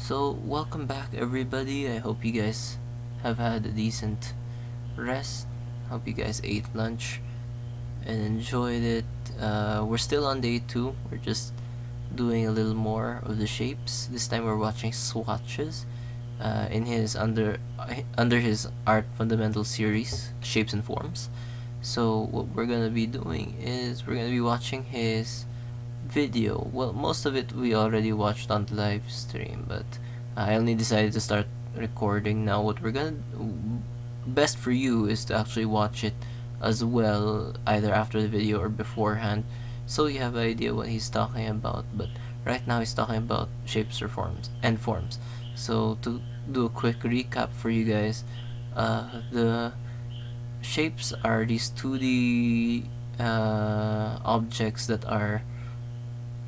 So, welcome back everybody. I hope you guys have had a decent rest. Hope you guys ate lunch and enjoyed it. We're still on day 2. We're just doing a little more of the shapes. This time we're watching swatches in his under his art fundamental series, Shapes and Forms. So what we're gonna be doing is we're gonna be watching his video. Well, most of it we already watched on the live stream, but I only decided to start recording now. What we're gonna best for you is to actually watch it as well, either after the video or beforehand, so you have an idea what he's talking about. But right now he's talking about shapes or forms and forms. So to do a quick recap for you guys, the shapes are these 2D objects that are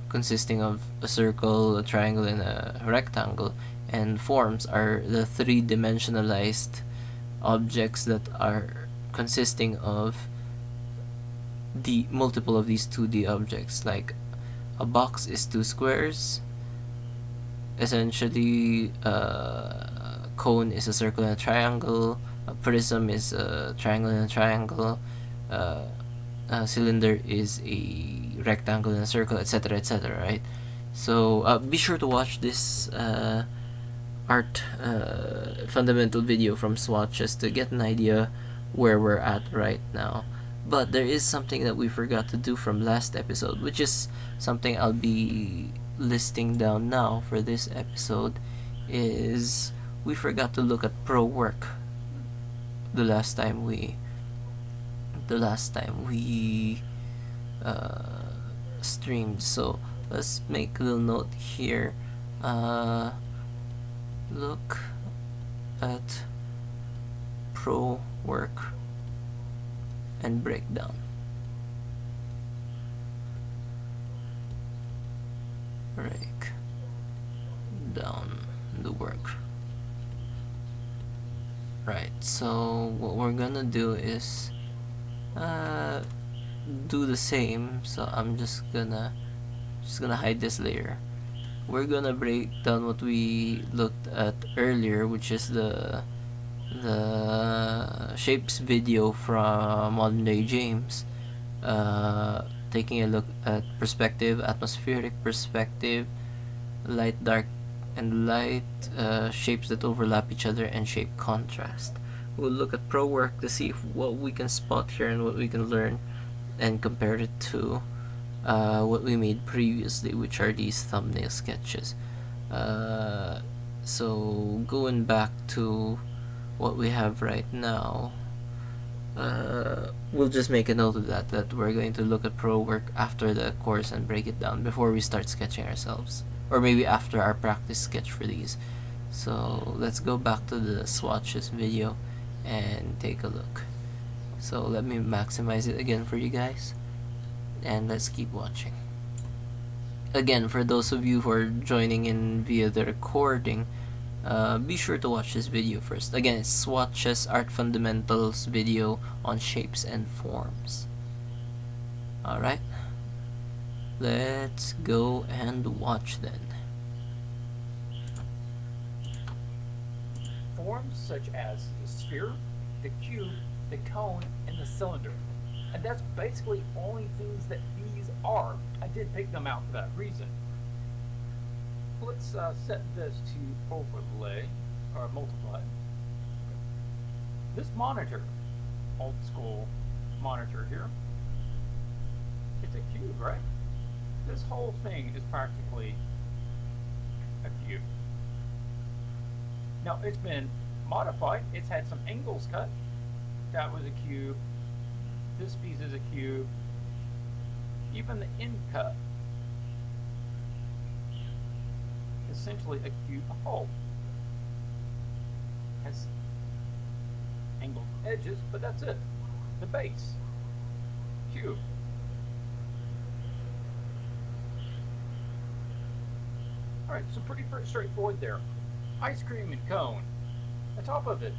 consisting of a circle, a triangle, and a rectangle, and forms are the three-dimensionalized objects that are consisting of the multiple of these 2D objects. Like a box is 2 squares, essentially a cone is a circle and a triangle, a prism is a triangle and a triangle, a cylinder is a rectangle and a circle, etc., etc., right? So be sure to watch this art fundamental video from swatches to get an idea where we're at right now. But there is something that we forgot to do from last episode, which is something I'll be listing down now for this episode. Is we forgot to look at pro work the last time we streamed. So let's make a little note here. Look at pro work and breakdown. Break down the work. Right, so what we're gonna do is do the same. So I'm just gonna hide this layer. We're gonna break down what we looked at earlier, which is the shapes video from Modern Day James, taking a look at perspective, atmospheric perspective, light, dark, and light, shapes that overlap each other, and shape contrast. We'll look at pro work to see what we can spot here and what we can learn and compare it to what we made previously, which are these thumbnail sketches. So going back to what we have right now, we'll just make a note of that we're going to look at pro work after the course and break it down before we start sketching ourselves, or maybe after our practice sketch for these. So let's go back to the swatches video and take a look. So let me maximize it again for you guys, and let's keep watching. Again, for those of you who are joining in via the recording, be sure to watch this video first. Again, it's Swatches Art Fundamentals video on shapes and forms. Alright, let's go and watch then. Forms such as the sphere, the cube, the cone, and the cylinder. And that's basically only things that these are. I did pick them out for that reason. Let's set this to overlay, or multiply. This monitor, old school monitor here, it's a cube, right? This whole thing is practically a cube. Now it's been modified. It's had some angles cut. That was a cube. This piece is a cube. Even the end cut, essentially a cube hole. Has angled edges, but that's it. The base, cube. Alright, so pretty straightforward there. Ice cream and cone. The top of it,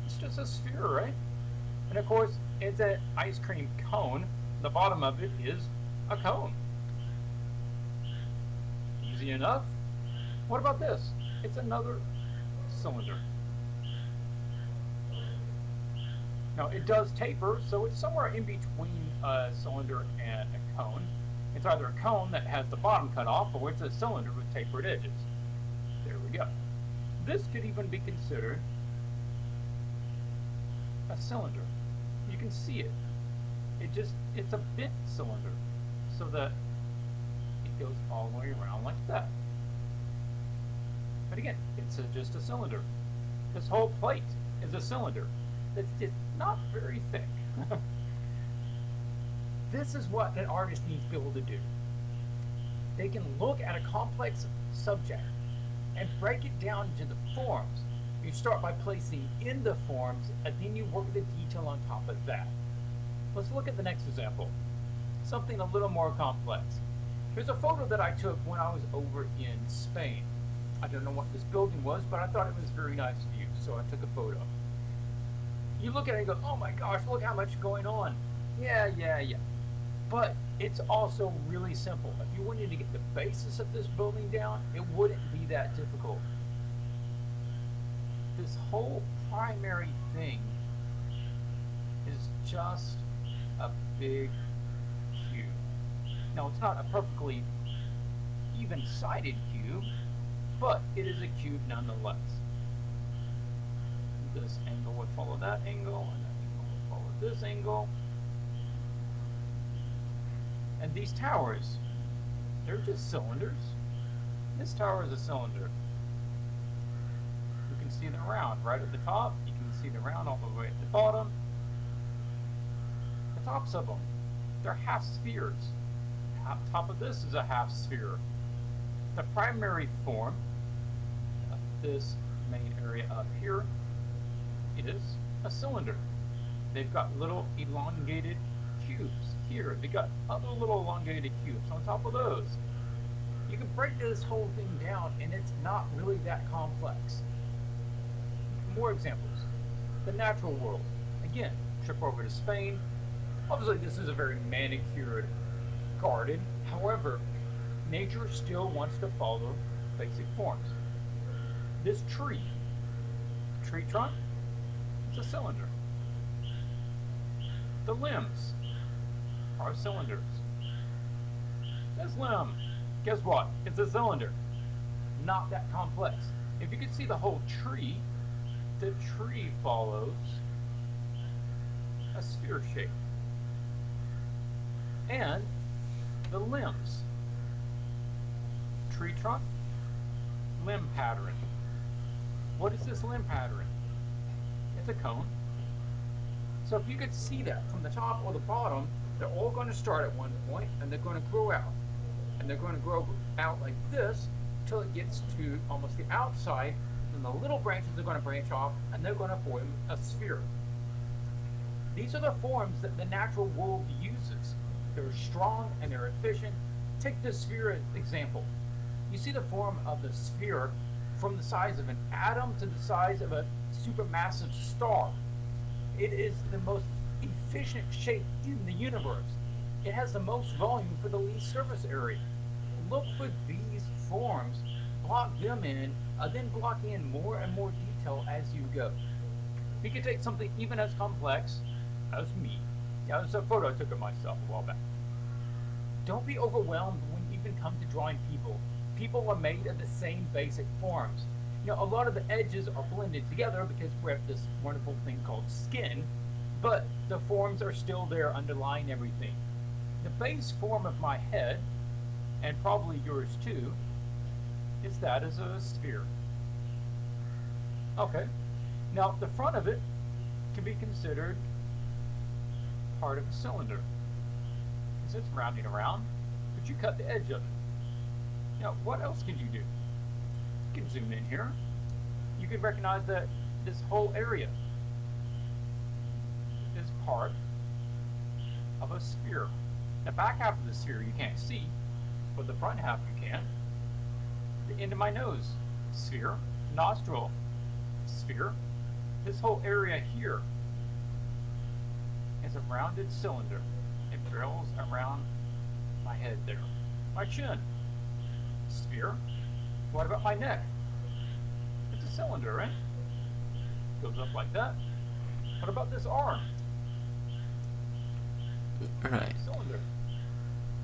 it's just a sphere, right? And of course, it's an ice cream cone. The bottom of it is a cone. Easy enough. What about this? It's another cylinder. Now it does taper, so it's somewhere in between a cylinder and a cone. It's either a cone that has the bottom cut off, or it's a cylinder with tapered edges. There we go. This could even be considered a cylinder. You can see it. It's a bent cylinder, so that it goes all the way around like that. But again, it's just a cylinder. This whole plate is a cylinder. It's not very thick. This is what an artist needs to be able to do. They can look at a complex subject and break it down into the forms. You start by placing in the forms, and then you work the detail on top of that. Let's look at the next example. Something a little more complex. Here's a photo that I took when I was over in Spain. I don't know what this building was, but I thought it was a very nice view, so I took a photo. You look at it and go, oh my gosh, look how much going on. Yeah. But it's also really simple. If you wanted to get the basis of this building down, it wouldn't be that difficult. This whole primary thing is just a big cube. Now, it's not a perfectly even-sided cube, but it is a cube nonetheless. This angle would follow that angle, and that angle would follow this angle. And these towers, they're just cylinders. This tower is a cylinder. You can see the round right at the top. You can see the round all the way at the bottom. The tops of them, they're half spheres. The top of this is a half sphere. The primary form of this main area up here is a cylinder. They've got little elongated cubes here. They got other little elongated cubes on top of those. You can break this whole thing down, and it's not really that complex. More examples. The natural world. Again, trip over to Spain. Obviously, this is a very manicured garden. However, nature still wants to follow basic forms. This tree trunk, it's a cylinder. The limbs are cylinders. This limb, guess what? It's a cylinder. Not that complex. If you could see the whole tree, the tree follows a sphere shape. And the limbs. Tree trunk, limb pattern. What is this limb pattern? It's a cone. So if you could see that from the top or the bottom, they're all going to start at one point, and they're going to grow out. And they're going to grow out like this until it gets to almost the outside, and the little branches are going to branch off, and they're going to form a sphere. These are the forms that the natural world uses. They're strong and they're efficient. Take the sphere example. You see the form of the sphere from the size of an atom to the size of a supermassive star. It is the most efficient shape in the universe. It has the most volume for the least surface area. Look for these forms, block them in, then block in more and more detail as you go. You can take something even as complex as me. Yeah, there's a photo I took of myself a while back. Don't be overwhelmed when you even come to drawing people. People are made of the same basic forms. You know, a lot of the edges are blended together because we have this wonderful thing called skin, but the forms are still there underlying everything. The base form of my head, and probably yours too, is that as a sphere. Okay, now the front of it can be considered part of a cylinder. Because it's rounding around, but you cut the edge of it. Now, what else can you do? You can zoom in here. You can recognize that this whole area is part of a sphere. The back half of the sphere you can't see, but the front half you can. The end of my nose, sphere. Nostril, sphere. This whole area here is a rounded cylinder. It drills around my head there. My chin, sphere. What about my neck? cylinder, right? Goes up like that. What about this arm? Right. Cylinder.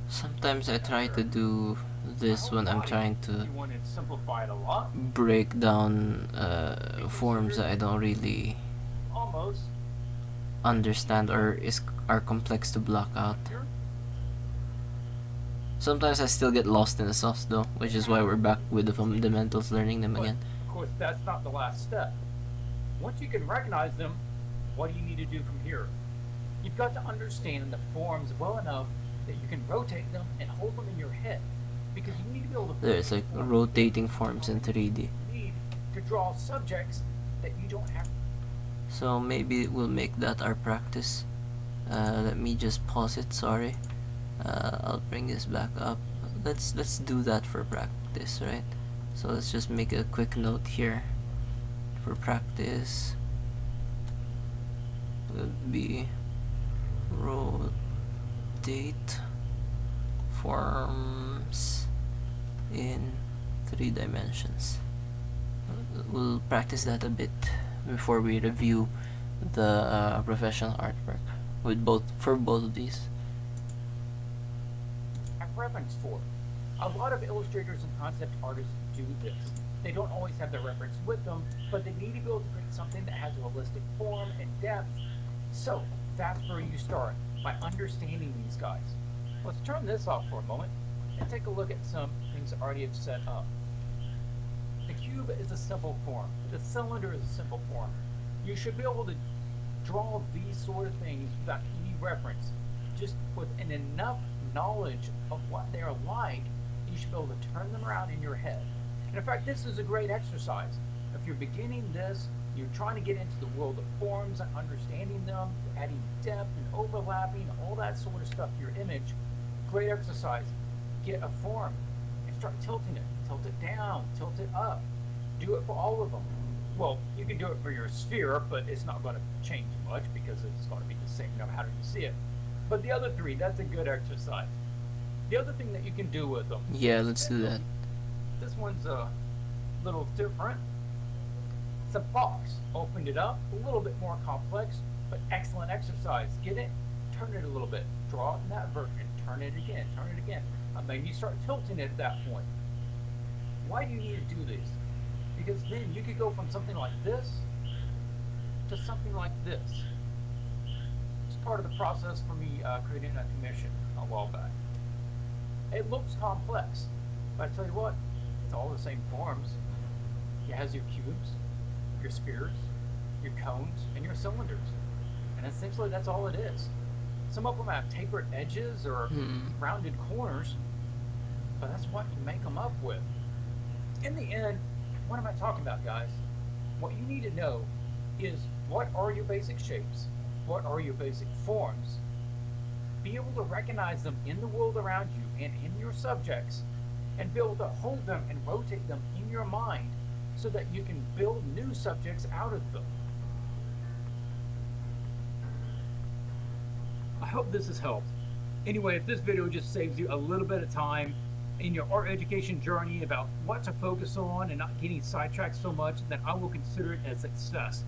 Sometimes I try to do this when I'm trying to You want to simplify it a lot. break down forms that I don't really Almost. understand or are complex to block out. Here. Sometimes I still get lost in the sauce though, which is why we're back with the fundamentals, learning them But, again. of course, that's not the last step. Once you can recognize them, what do you need to do from here? You've got to understand the forms well enough that you can rotate them and hold them in your head. Because you need to be able to... There's like rotating forms in 3D. You need to draw subjects that you don't have. So maybe we'll make that our practice. Let me just pause it, sorry. I'll bring this back up. Let's do that for practice, right? So let's just make a quick note here. For practice would be rotate forms in 3 dimensions. We'll practice that a bit before we review the professional artwork with both of these. Reference for. A lot of illustrators and concept artists do this. They don't always have the reference with them, but they need to be able to create something that has a holistic form and depth. So that's where you start, by understanding these guys. Let's turn this off for a moment and take a look at some things I already have set up. The cube is a simple form. The cylinder is a simple form. You should be able to draw these sort of things without any reference, just with enough knowledge of what they're like. You should be able to turn them around in your head. And in fact, this is a great exercise. If you're beginning this, you're trying to get into the world of forms and understanding them, adding depth and overlapping, all that sort of stuff to your image. Great exercise. Get a form and start tilting it. Tilt it down, tilt it up. Do it for all of them. Well, you can do it for your sphere, but it's not going to change much because it's going to be the same no matter how you see it. But the other 3, that's a good exercise. The other thing that you can do with them. Yeah, let's do that. This one's a little different. It's a box. Opened it up, a little bit more complex, but excellent exercise. Get it? Turn it a little bit. Draw it in that version. Turn it again. Turn it again. And then you start tilting it at that point. Why do you need to do this? Because then you could go from something like this to something like this. It's part of the process for me creating a commission a while back. It looks complex, but I tell you what, it's all the same forms. It has your cubes, your spheres, your cones, and your cylinders. And essentially that's all it is. Some of them have tapered edges or rounded corners, but that's what you make them up with. In the end, what am I talking about, guys? What you need to know is, what are your basic shapes? What are your basic forms? Be able to recognize them in the world around you and in your subjects, and be able to hold them and rotate them in your mind so that you can build new subjects out of them. I hope this has helped. Anyway, if this video just saves you a little bit of time in your art education journey about what to focus on and not getting sidetracked so much, then I will consider it a success.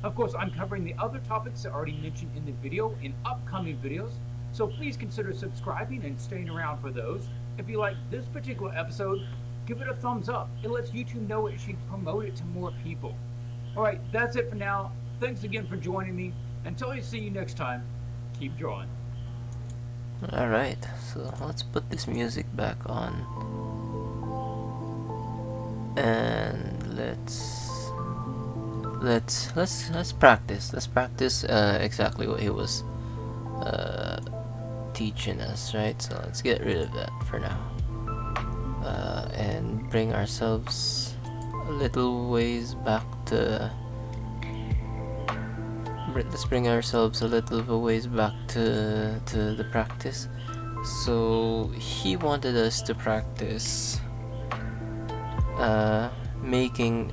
Of course, I'm covering the other topics I already mentioned in the video in upcoming videos, so please consider subscribing and staying around for those. If you like this particular episode, give it a thumbs up. It lets YouTube know it should promote it to more people. Alright, that's it for now. Thanks again for joining me. Until I see you next time, keep drawing. Alright, so let's put this music back on. And let's practice. Let's practice exactly what he was teaching us, right? So let's get rid of that for now. And bring ourselves a little ways back to let's bring ourselves a little ways back to the practice. So he wanted us to practice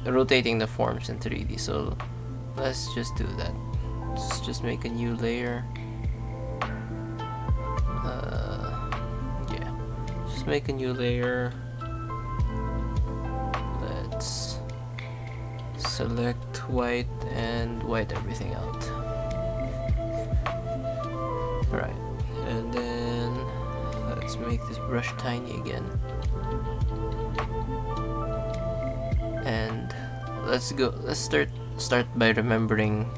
rotating the forms in 3D. So let's just do that. Let's just make a new layer. Yeah, just make a new layer. Let's select white and white everything out. Right, and then let's make this brush tiny again. And let's start by remembering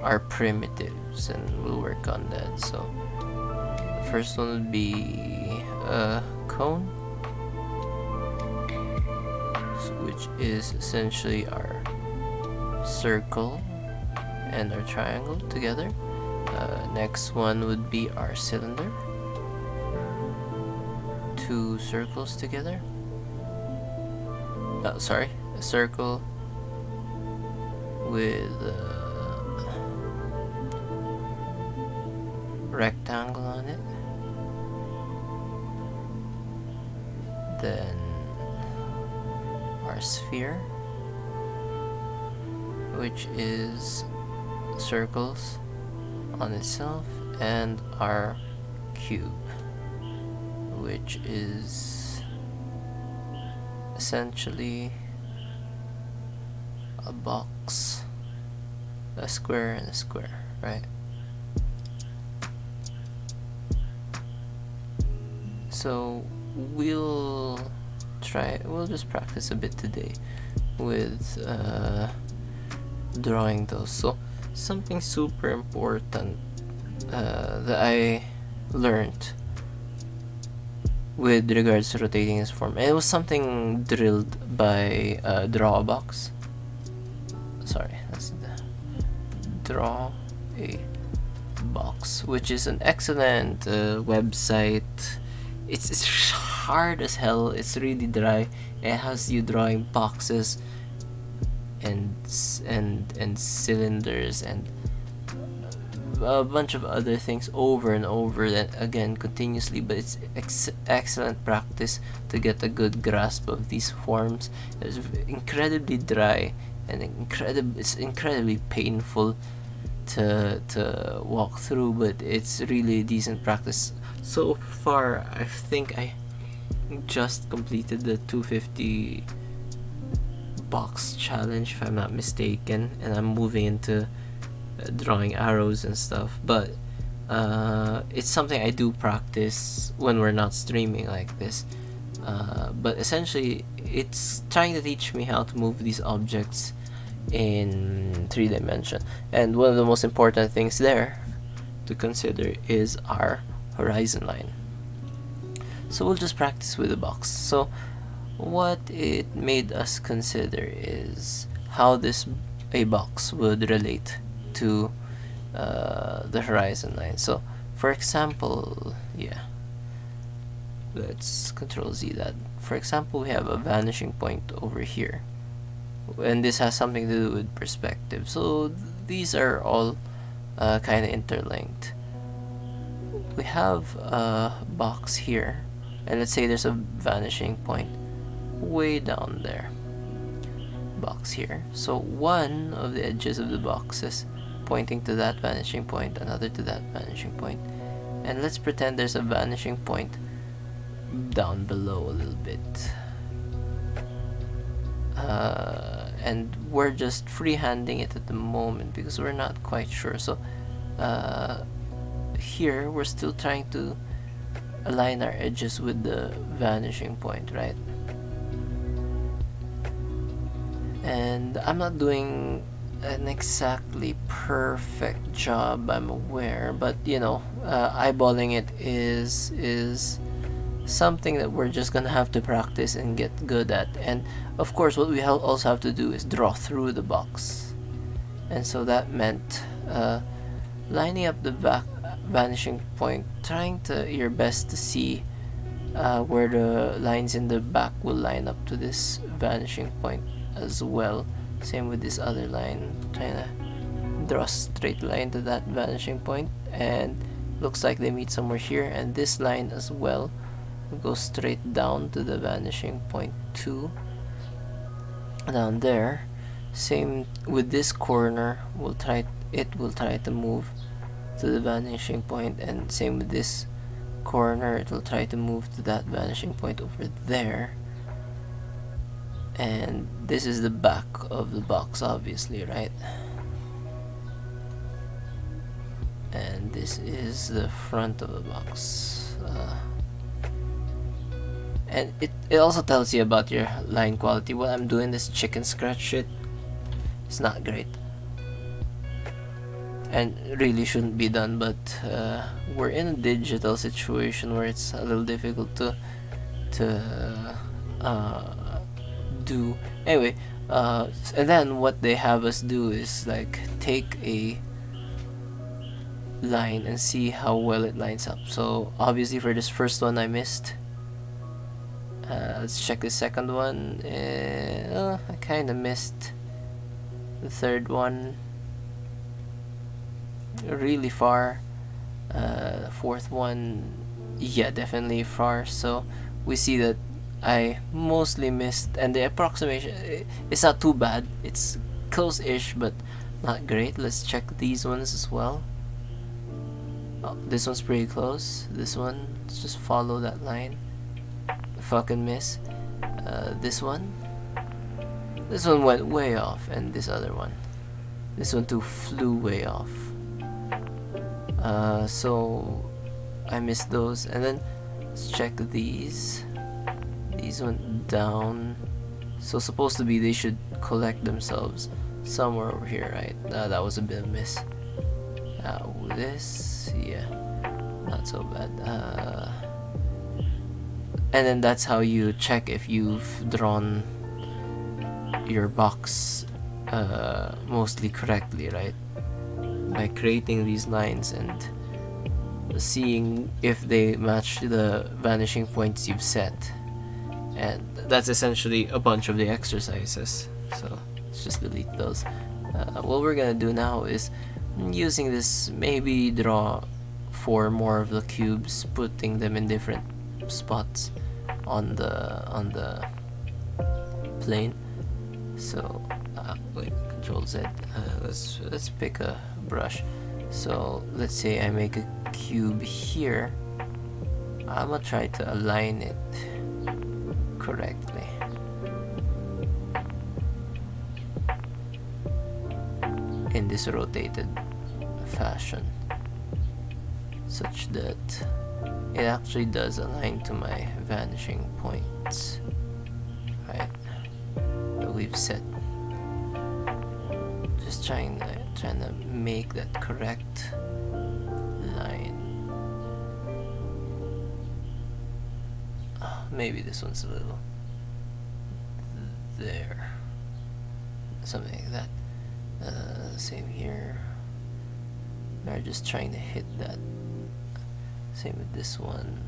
our primitives, and we'll work on that. So the first one would be a cone, which is essentially our circle and our triangle together. Next one would be our cylinder, two circles together. Sorry, a circle with a rectangle on it. Then our sphere, which is circles on itself, and our cube, which is essentially a box, a square and a square, right? So we'll just practice a bit today with drawing those. So something super important that I learned with regards to rotating this form, it was something drilled by Draw a Box. Sorry, that's the Draw a Box, which is an excellent website. It's hard as hell. It's really dry. It has you drawing boxes and cylinders and a bunch of other things over and over and again continuously, but it's excellent practice to get a good grasp of these forms. It's incredibly dry and it's incredibly painful to walk through, but it's really decent practice. So far, I think I just completed the 250 box challenge, if I'm not mistaken, and I'm moving into drawing arrows and stuff, but it's something I do practice when we're not streaming like this. But essentially, it's trying to teach me how to move these objects in 3 dimension, and one of the most important things there to consider is our horizon line. So we'll just practice with the box. So what it made us consider is how a box would relate to the horizon line. So for example, let's Control Z that. For example, we have a vanishing point over here, and this has something to do with perspective. So these are all kind of interlinked. We have a box here, and let's say there's a vanishing point way down there. Box here. So one of the edges of the box is pointing to that vanishing point, another to that vanishing point. And let's pretend there's a vanishing point down below a little bit. And we're just freehanding it at the moment because we're not quite sure. So here we're still trying to align our edges with the vanishing point, right? And I'm not doing an exactly perfect job, I'm aware, but you know, eyeballing it is something that we're just gonna have to practice and get good at. And of course, what we also have to do is draw through the box, and so that meant lining up the vanishing point, trying your best to see where the lines in the back will line up to this vanishing point as well. Same with this other line, trying to draw a straight line to that vanishing point, and looks like they meet somewhere here. And this line as well will go straight down to the vanishing point too, down there. Same with this corner, it will try to move to the vanishing point, and same with this corner, it will try to move to that vanishing point over there. And this is the back of the box, obviously, right? And this is the front of the box. And it also tells you about your line quality. What I'm doing, this chicken scratch shit, it's not great and really shouldn't be done, but we're in a digital situation where it's a little difficult to do. Anyway, and then what they have us do is like take a line and see how well it lines up. So obviously for this first one I missed. Let's check the second one. I kind of missed the third one really far. Fourth one, yeah, definitely far. So we see that I mostly missed, and the approximation, it's not too bad. It's close-ish, but not great. Let's check these ones as well. Oh, this one's pretty close. This one, let's just follow that line. Fucking miss. This one went way off, and this other one, this one too flew way off. So I missed those, and then let's check these. These went down, so supposed to be they should collect themselves somewhere over here, right? That was a bit of a miss. This, yeah, not so bad. And then that's how you check if you've drawn your box mostly correctly, right? By creating these lines and seeing if they match the vanishing points you've set. And that's essentially a bunch of the exercises, so let's just delete those. What we're gonna do now is, using this, maybe draw 4 more of the cubes, putting them in different spots on the plane. So wait, Control Z. Let's pick a brush. So let's say I make a cube here. I'm gonna try to align it correctly. In this rotated fashion, such that it actually does align to my vanishing points, right, that we've set. Just trying to make that correct line. Maybe this one's a little there, something like that. Same here. We're just trying to hit that. Same with this one.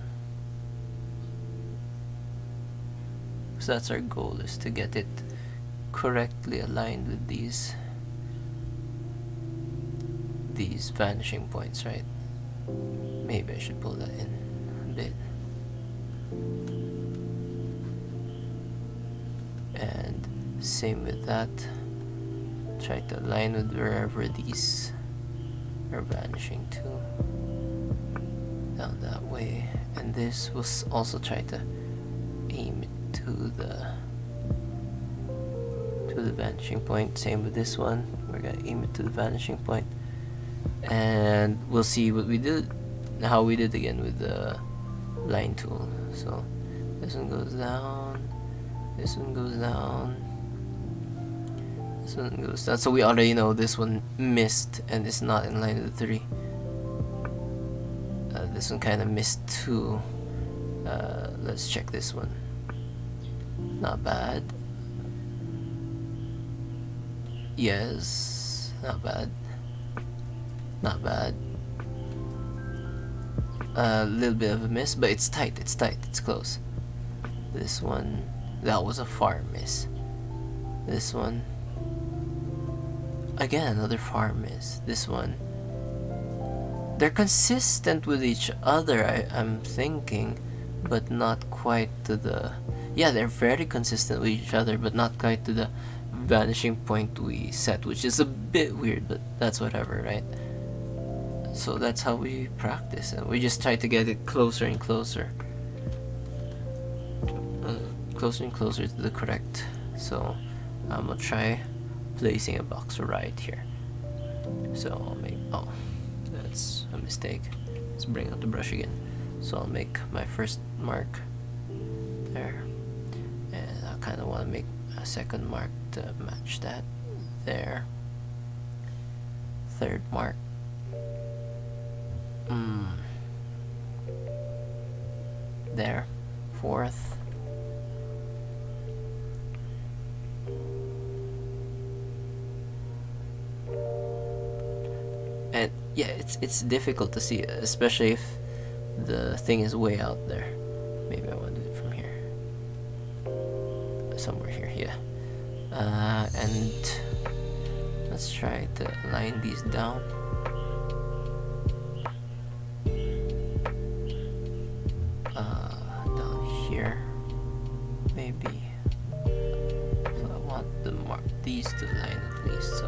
So that's our goal, is to get it correctly aligned with these vanishing points, right? Maybe I should pull that in a bit. And same with that. Try to align with wherever these are vanishing to. Down that way. And this will also try to aim it to the vanishing point. Same with this one. We're gonna aim it to the vanishing point. And we'll see what we did, how we did again with the line tool. So this one goes down, this one goes down, this one goes down. So we already know this one missed and it's not in line with the 3. This one kind of missed too. Let's check this one. Not bad. Yes, not bad. Not bad. A little bit of a miss, but it's tight, it's close. This one, that was a far miss. This one, again, another far miss. This one, they're consistent with each other, I'm thinking, but not quite to the... Yeah, they're very consistent with each other, but not quite to the vanishing point we set, which is a bit weird, but that's whatever, right? So that's how we practice, and we just try to get it closer and closer. Closer and closer to the correct So I'm gonna try placing a box right here. So I'll make, oh, that's a mistake. Let's bring out the brush again. So I'll make my first mark there, and I kind of want to make a second mark to match that there. Third mark. There. Fourth. And yeah, it's difficult to see, especially if the thing is way out there. Maybe I want to do it from here. Somewhere here, yeah. And let's try to line these down. Down here, maybe. So I want these to line at least. So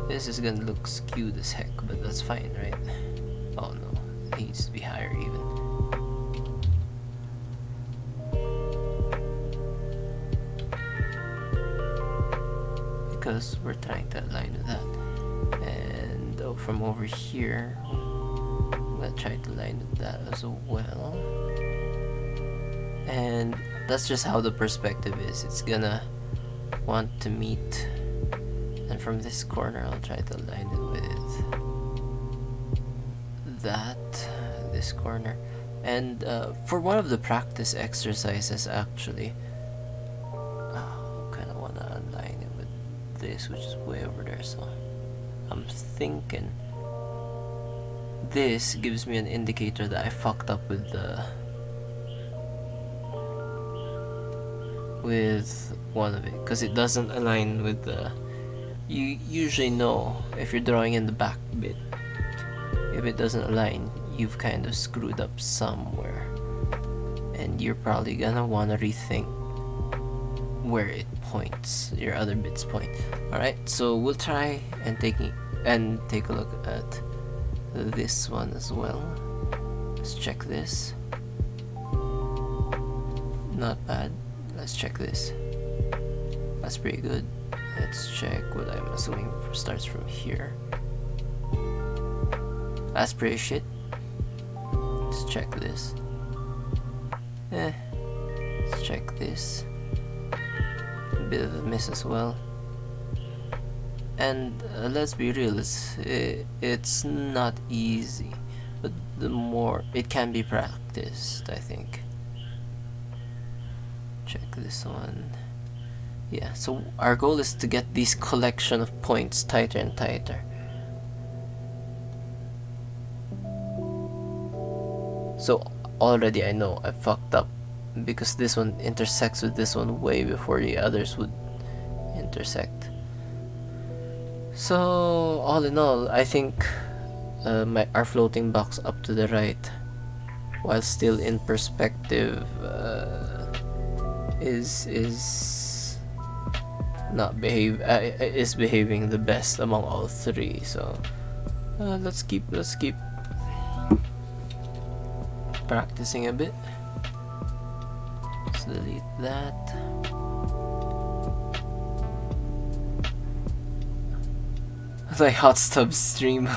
this is gonna look skewed as heck, but that's fine, right? Oh no, it needs to be higher even. Because we're trying to align with that. And from over here, I'm gonna try to line with that as well. And that's just how the perspective is. It's gonna want to meet, and from this corner I'll try to align it with that, this corner. And for one of the practice exercises, actually, kind of want to align it with this, which is way over there. So I'm thinking this gives me an indicator that I fucked up with one of it, because it doesn't align with the, you usually know if you're drawing in the back bit, if it doesn't align, you've kind of screwed up somewhere, and you're probably gonna want to rethink where it points, your other bits point. Alright, so we'll try and take a look at this one as well. Let's check this. Not bad. Let's check this. That's pretty good. Let's check what I'm assuming starts from here. That's pretty shit. Let's check this. Let's check this. A bit of a miss as well. And let's be real, it's not easy, but the more it can be practiced, I think. Check this one. Yeah, so our goal is to get these collection of points tighter and tighter. So already I know I fucked up, because this one intersects with this one way before the others would intersect. So all in all, I think our floating box up to the right, while still in perspective, is behaving the best among all three. So let's keep practicing a bit. Let's delete that. It's like hot tub stream.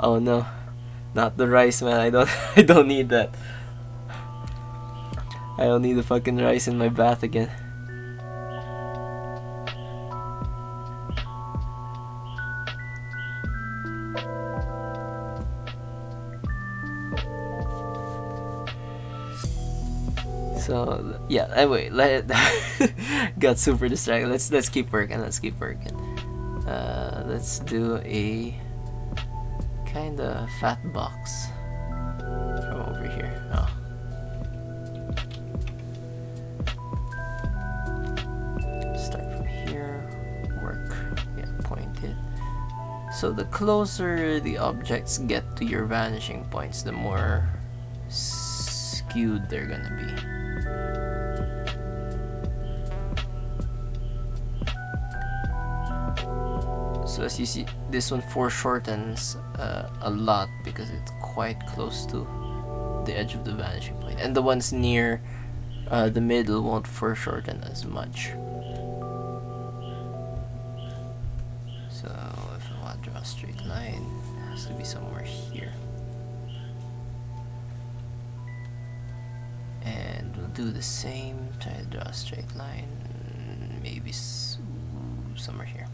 Oh no, not the rice, man. I don't need that. I don't need the fucking rice in my bath again. So yeah, anyway, got super distracted. Let's keep working. Let's do a kind of fat box from over here. Oh. Start from here. Work. Yeah, point it. So the closer the objects get to your vanishing points, the more skewed they're gonna be. So as you see, this one foreshortens a lot because it's quite close to the edge of the vanishing point, and the ones near the middle won't foreshorten as much. So if I want to draw a straight line, it has to be somewhere here. And we'll do the same, try to draw a straight line, maybe somewhere here.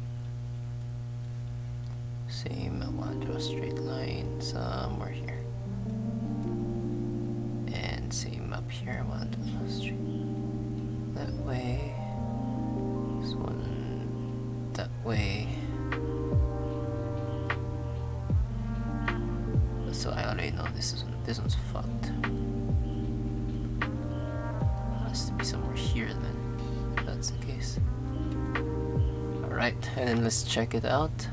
Same, I want to draw a straight line somewhere here. And same up here, I want to draw a straight that way. This one that way. So I already know this one's fucked. It has to be somewhere here then, if that's the case. Alright, and then let's check it out.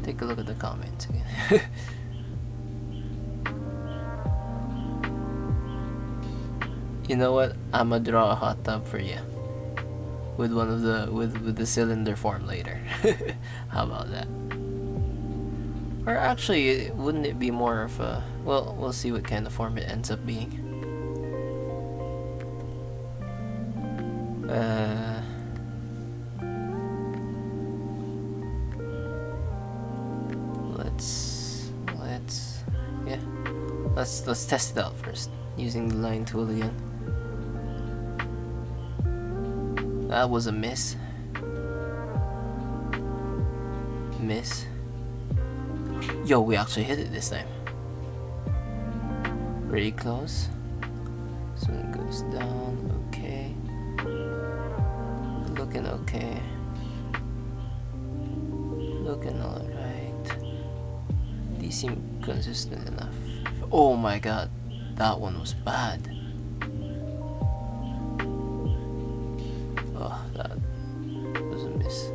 Take a look at the comments again. You know what? I'ma draw a hot tub for you with one of the with the cylinder form later. How about that? Or actually, wouldn't it be more of a... Well, we'll see what kind of form it ends up being. Let's test it out first using the line tool again. That was a miss. Yo, we actually hit it this time. Pretty close. So it goes down. Okay. Looking okay. Looking alright. These seem consistent enough. Oh my god, that one was bad. Oh, that was a miss.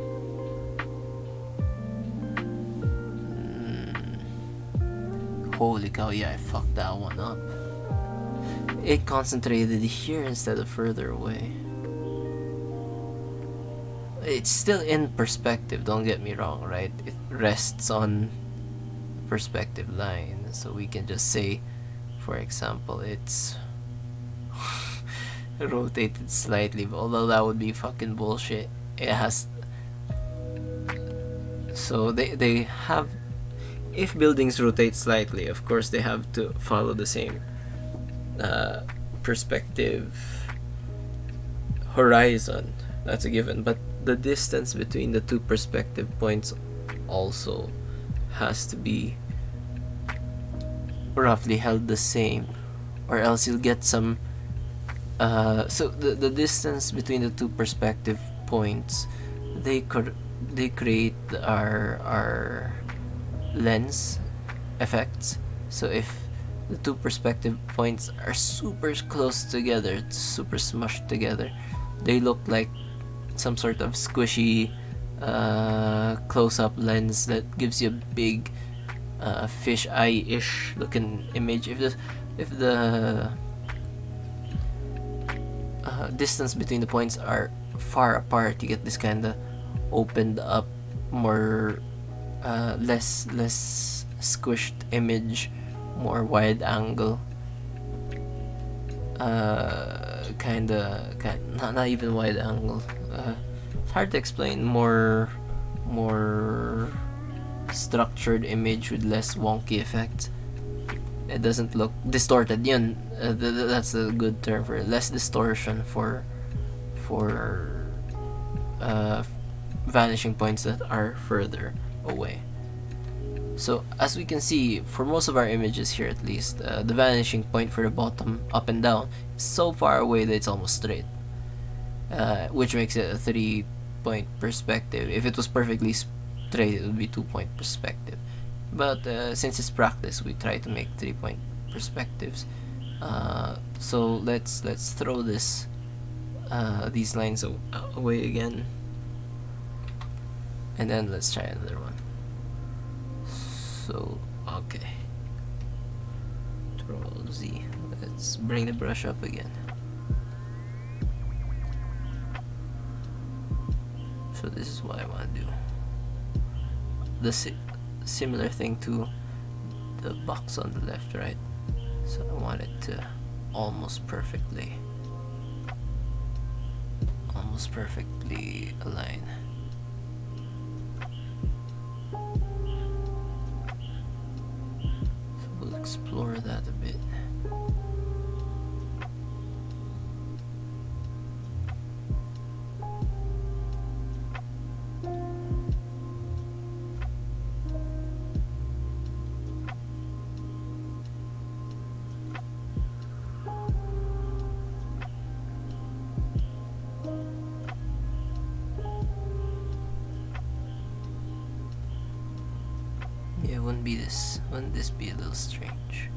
Holy cow, yeah, I fucked that one up. It concentrated here instead of further away. It's still in perspective, don't get me wrong, right? It rests on perspective line. So we can just say, for example, it's rotated slightly, although that would be fucking bullshit. It has... So they have... If buildings rotate slightly, of course they have to follow the same perspective horizon. That's a given. But the distance between the two perspective points also has to be roughly held the same, or else you'll get some so the distance between the two perspective points, they create our lens effects. So if the two perspective points are super close together, super smushed together, they look like some sort of squishy close-up lens that gives you a big fish eye-ish looking image. If the distance between the points are far apart, you get this kind of opened up, more less squished image, more wide angle, not even wide angle, it's hard to explain, more structured image with less wonky effects. It doesn't look distorted. Yun, that's a good term for it. Less distortion for vanishing points that are further away. So as we can see, for most of our images here at least, the vanishing point for the bottom up and down is so far away that it's almost straight, which makes it a 3-point perspective. If it was perfectly straight, it would be 2-point perspective. But since it's practice, we try to make 3-point perspectives. So let's throw these lines away again, and then let's try another one. So okay, Control Z. Let's bring the brush up again. So this is what I want to do. The similar thing to the box on the left, right? So I want it to almost perfectly angles perfectly align. So we'll explore that a bit. Yeah, wouldn't this be a little strange?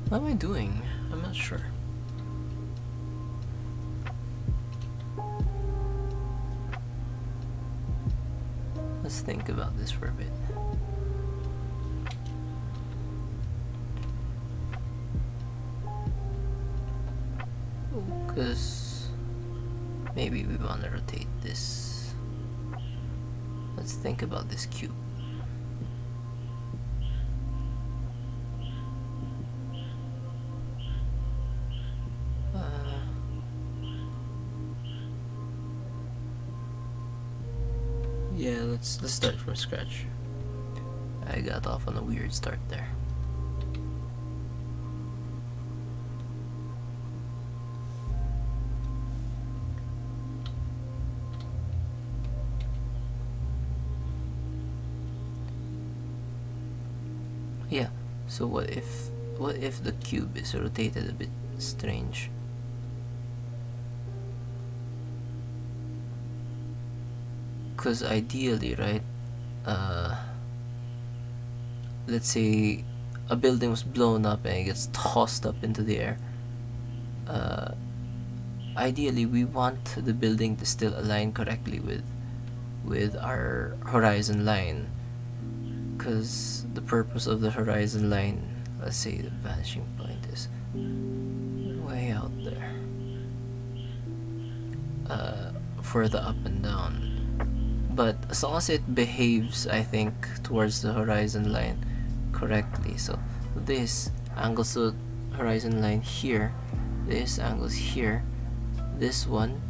What am I doing? I'm not sure. Let's think about this for a bit. Because maybe we want to rotate this. Let's think about this cube. Yeah, let's start from scratch. I got off on a weird start there. Yeah, so what if the cube is rotated a bit strange? Because ideally, right, let's say a building was blown up and it gets tossed up into the air. Ideally, we want the building to still align correctly with our horizon line, because the purpose of the horizon line, let's say the vanishing point is way out there, for the up and down. But as long as it behaves, I think, towards the horizon line correctly. So this angles the horizon line here, this angles here, this one,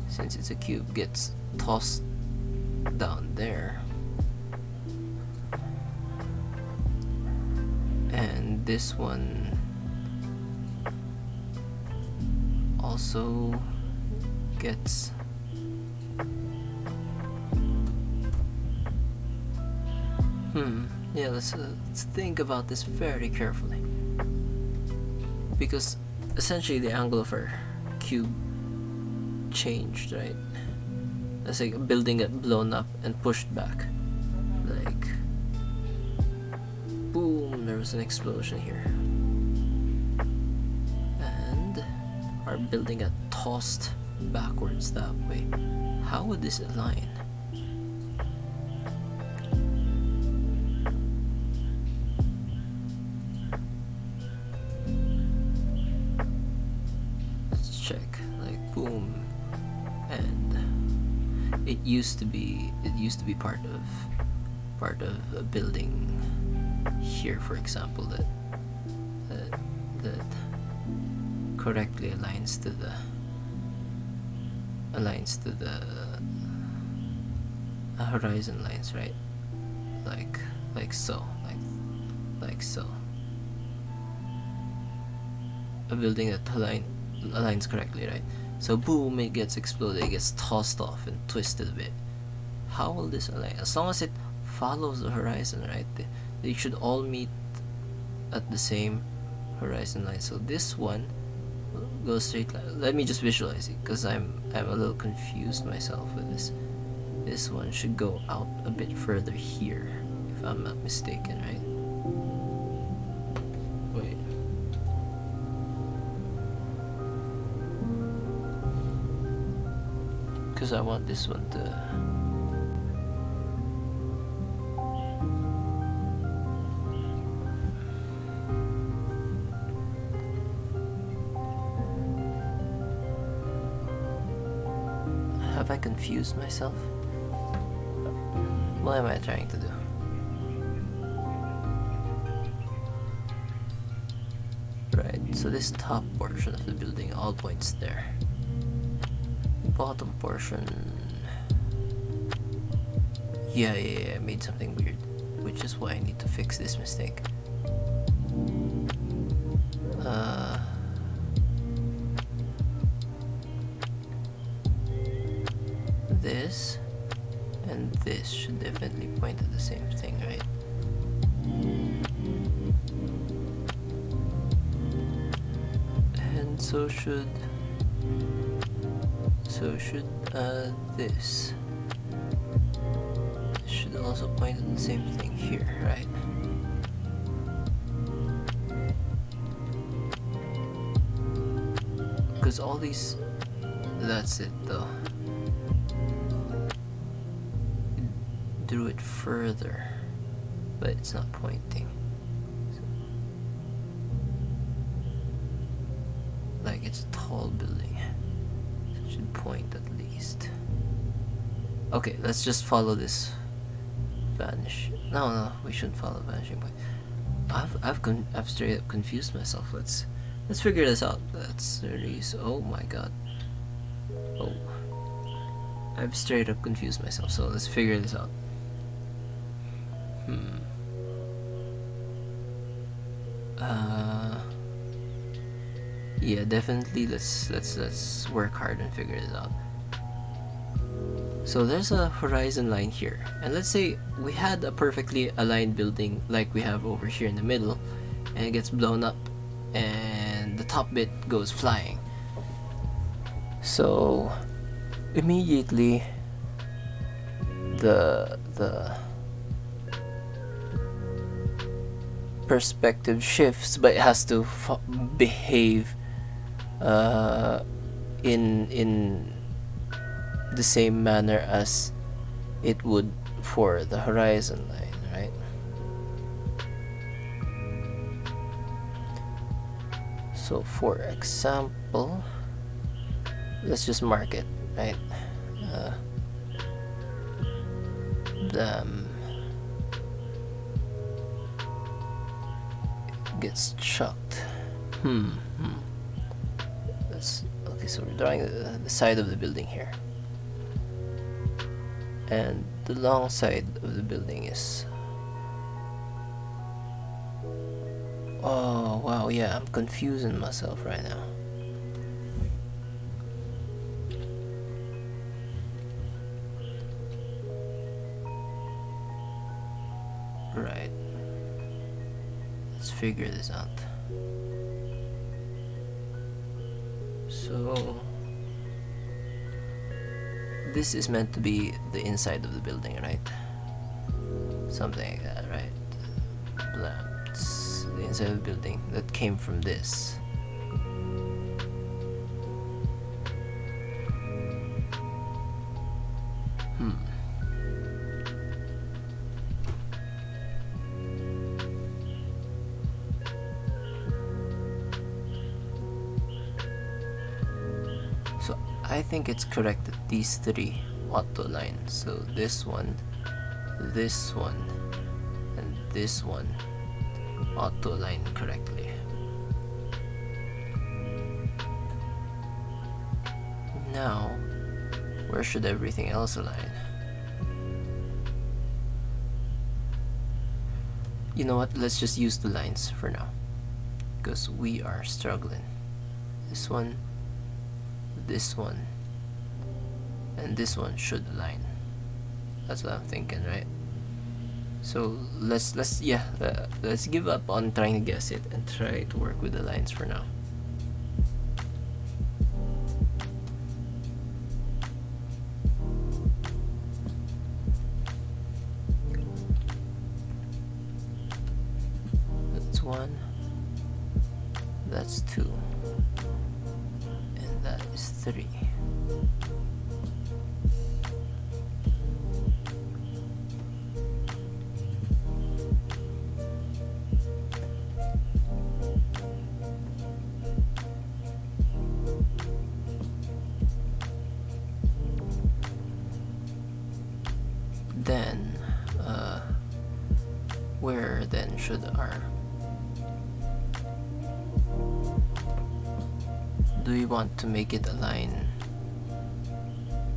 since it's a cube, gets tossed down there, and this one also gets yeah, let's think about this very carefully, because essentially the angle of our cube changed, right? It's like a building got blown up and pushed back, like boom, there was an explosion here, and our building got tossed backwards that way. How would this align? It used to be part of a building here, for example, that correctly aligns to the horizon lines, right? Like so. A building that aligns correctly, right? So boom, it gets exploded, it gets tossed off and twisted a bit. How will this align? As long as it follows the horizon, right? They should all meet at the same horizon line. So this one goes straight line. Let me just visualize it, because I'm a little confused myself with this. This one should go out a bit further here, if I'm not mistaken, right? Wait. Because I want this one to... Have I confused myself? What am I trying to do? Right, so this top portion of the building all points there. Bottom portion... Yeah, I made something weird, which is why I need to fix this mistake. This and this should definitely point at the same thing, right? And so should this. This should also point at the same thing here, right? Because all these... That's it though. Drew it further, but it's not pointing. So, like it's a tall building, so it should point at least. Okay, let's just follow this vanish. No, we shouldn't follow vanishing point. I've straight up confused myself. Let's figure this out. That's really so. Oh my god. Oh, I've straight up confused myself. So let's figure this out. Yeah, definitely. Let's work hard and figure this out. So there's a horizon line here, and let's say we had a perfectly aligned building like we have over here in the middle, and it gets blown up, and the top bit goes flying. So immediately the perspective shifts, but it has to behave in the same manner as it would for the horizon line, right? So for example, let's just mark it, right? Gets chucked. Okay, so we're drawing the side of the building here, and the long side of the building is... Oh wow, yeah, I'm confusing myself right now. Right, let's figure this out. So this is meant to be the inside of the building, right? Something like that, right? It's the inside of the building that came from this. So I think it's correct that these three auto line. So this one, and this one auto line correctly. Now, where should everything else align? You know what? Let's just use the lines for now, because we are struggling. This one, and this one should align. That's what I'm thinking, right? So let's give up on trying to guess it and try to work with the lines for now. That's one, that's two, and that is three. Then, where then should our do we want to make it align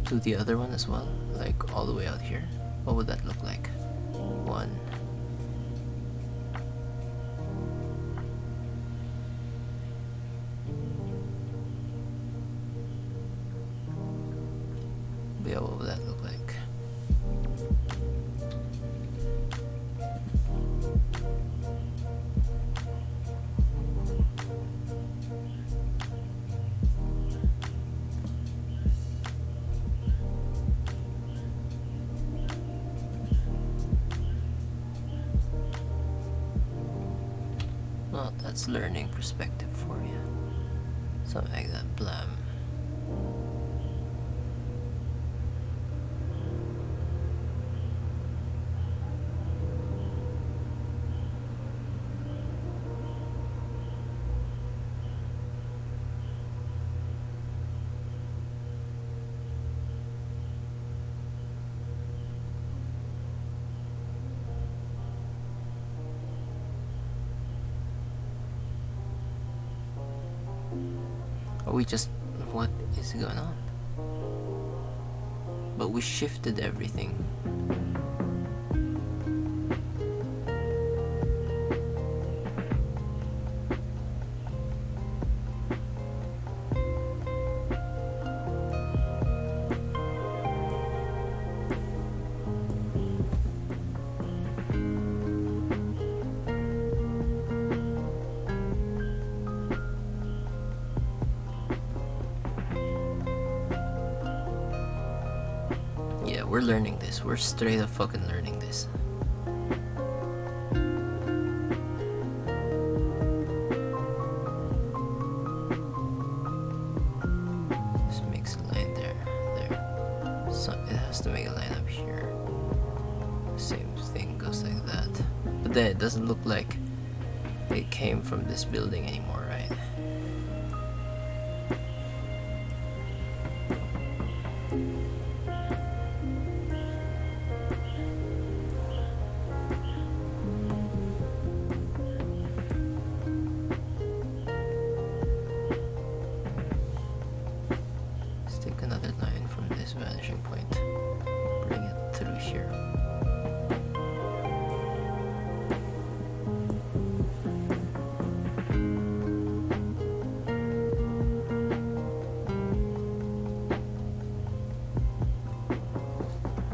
to the other one as well? Like all the way out here? What would that look like? 1. Yeah, what would that look like? Well, that's learning perspective for you. Something like that. Blam. Or we just... what is going on? But we shifted everything. Yeah, we're learning this. We're straight up fucking learning this. Just makes a line there, there. So it has to make a line up here. Same thing goes like that. But then it doesn't look like it came from this building anymore, right? Let's take another line from this vanishing point. Bring it through here.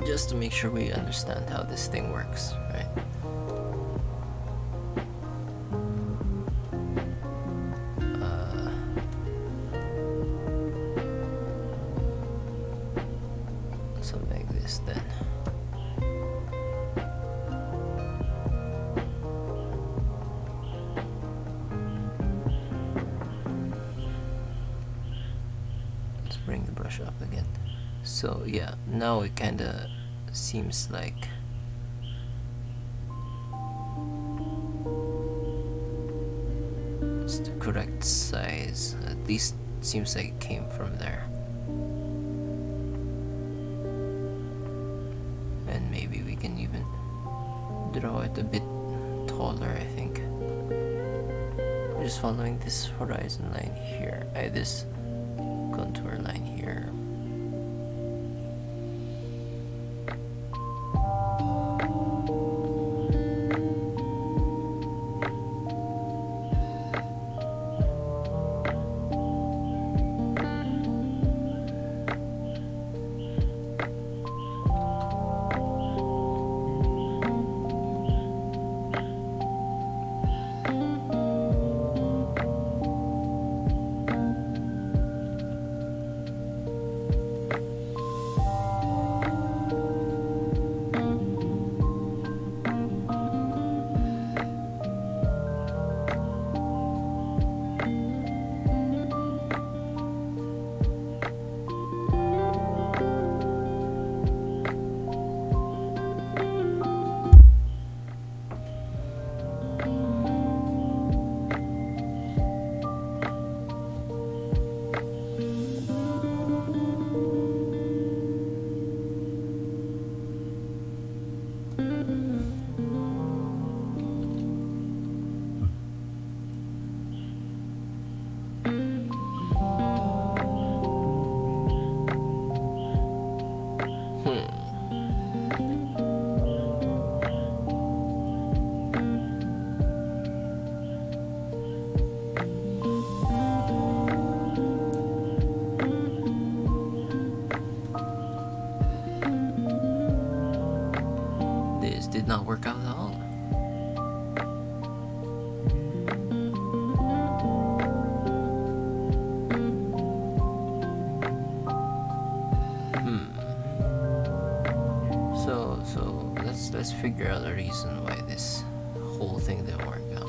Just to make sure we understand how this thing works, right? Something like this then. Let's bring the brush up again. So yeah, now it kinda seems like it's the correct size. At least seems like it came from there. And maybe we can even draw it a bit taller, I think. Just following this horizon line here, this contour line here. work out at all. So let's figure out a reason why this whole thing didn't work out.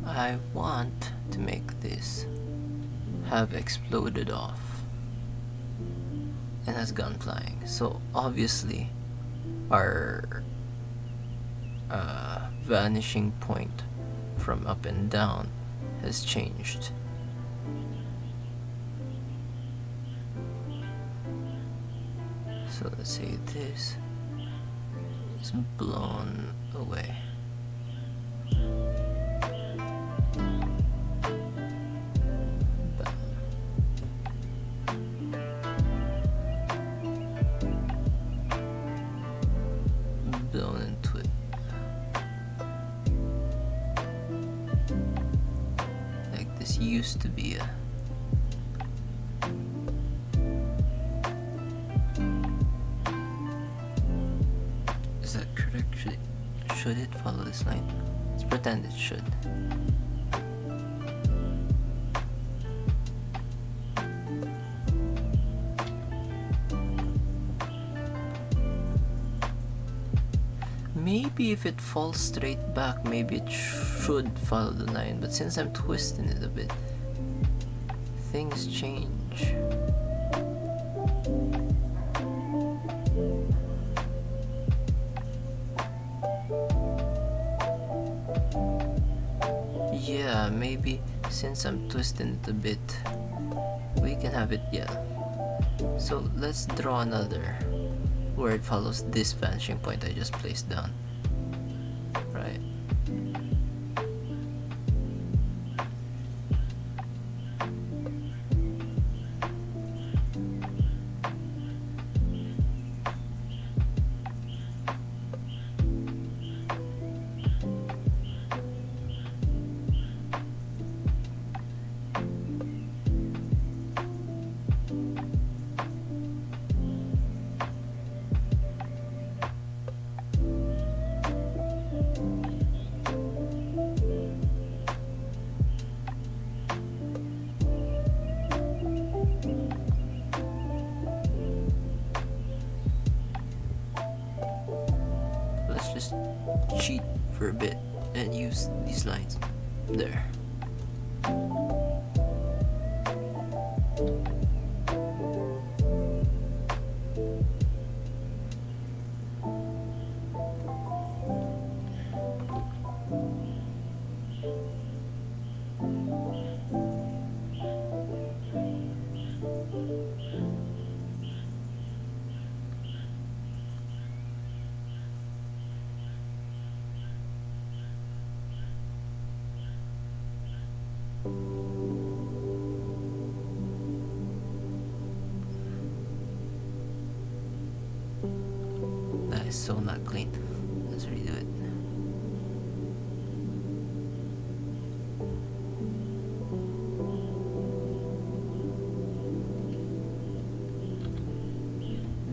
I want to make this have exploded off and has gone flying. So obviously our vanishing point from up and down has changed. So let's say this is blown away. Blown into it. Like this used to be a Is that correct? Should it follow this line? Let's pretend it should. Maybe if it falls straight back, maybe it should follow the line, but since I'm twisting it a bit, things change. Yeah, maybe since I'm twisting it a bit, we can have it, yeah. So let's draw another where it follows this vanishing point I just placed down. Right. Just cheat for a bit and use these lines there. That is so not clean. Let's redo it.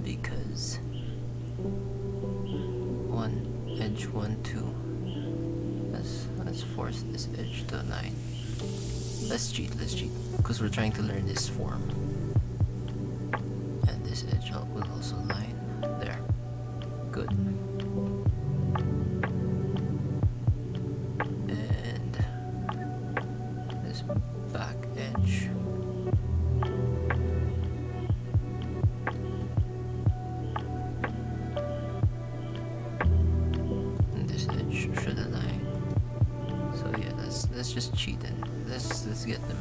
Because one edge 1 2. Let's force this edge to a 9. Let's cheat, because we're trying to learn this form. And this edge will also line there. Good. And this back edge. And this edge should align. So yeah, let's just cheat and let's get them.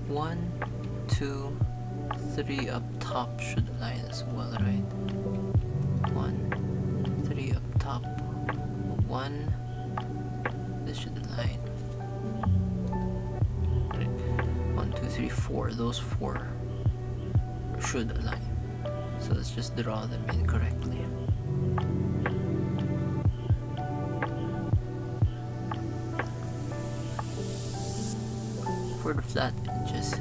1 2 3 up top should align as well, right? 1 1. This should align. 1, 2, 3, 4. Those 4 should align. So let's just draw them in correctly. For the flat edges,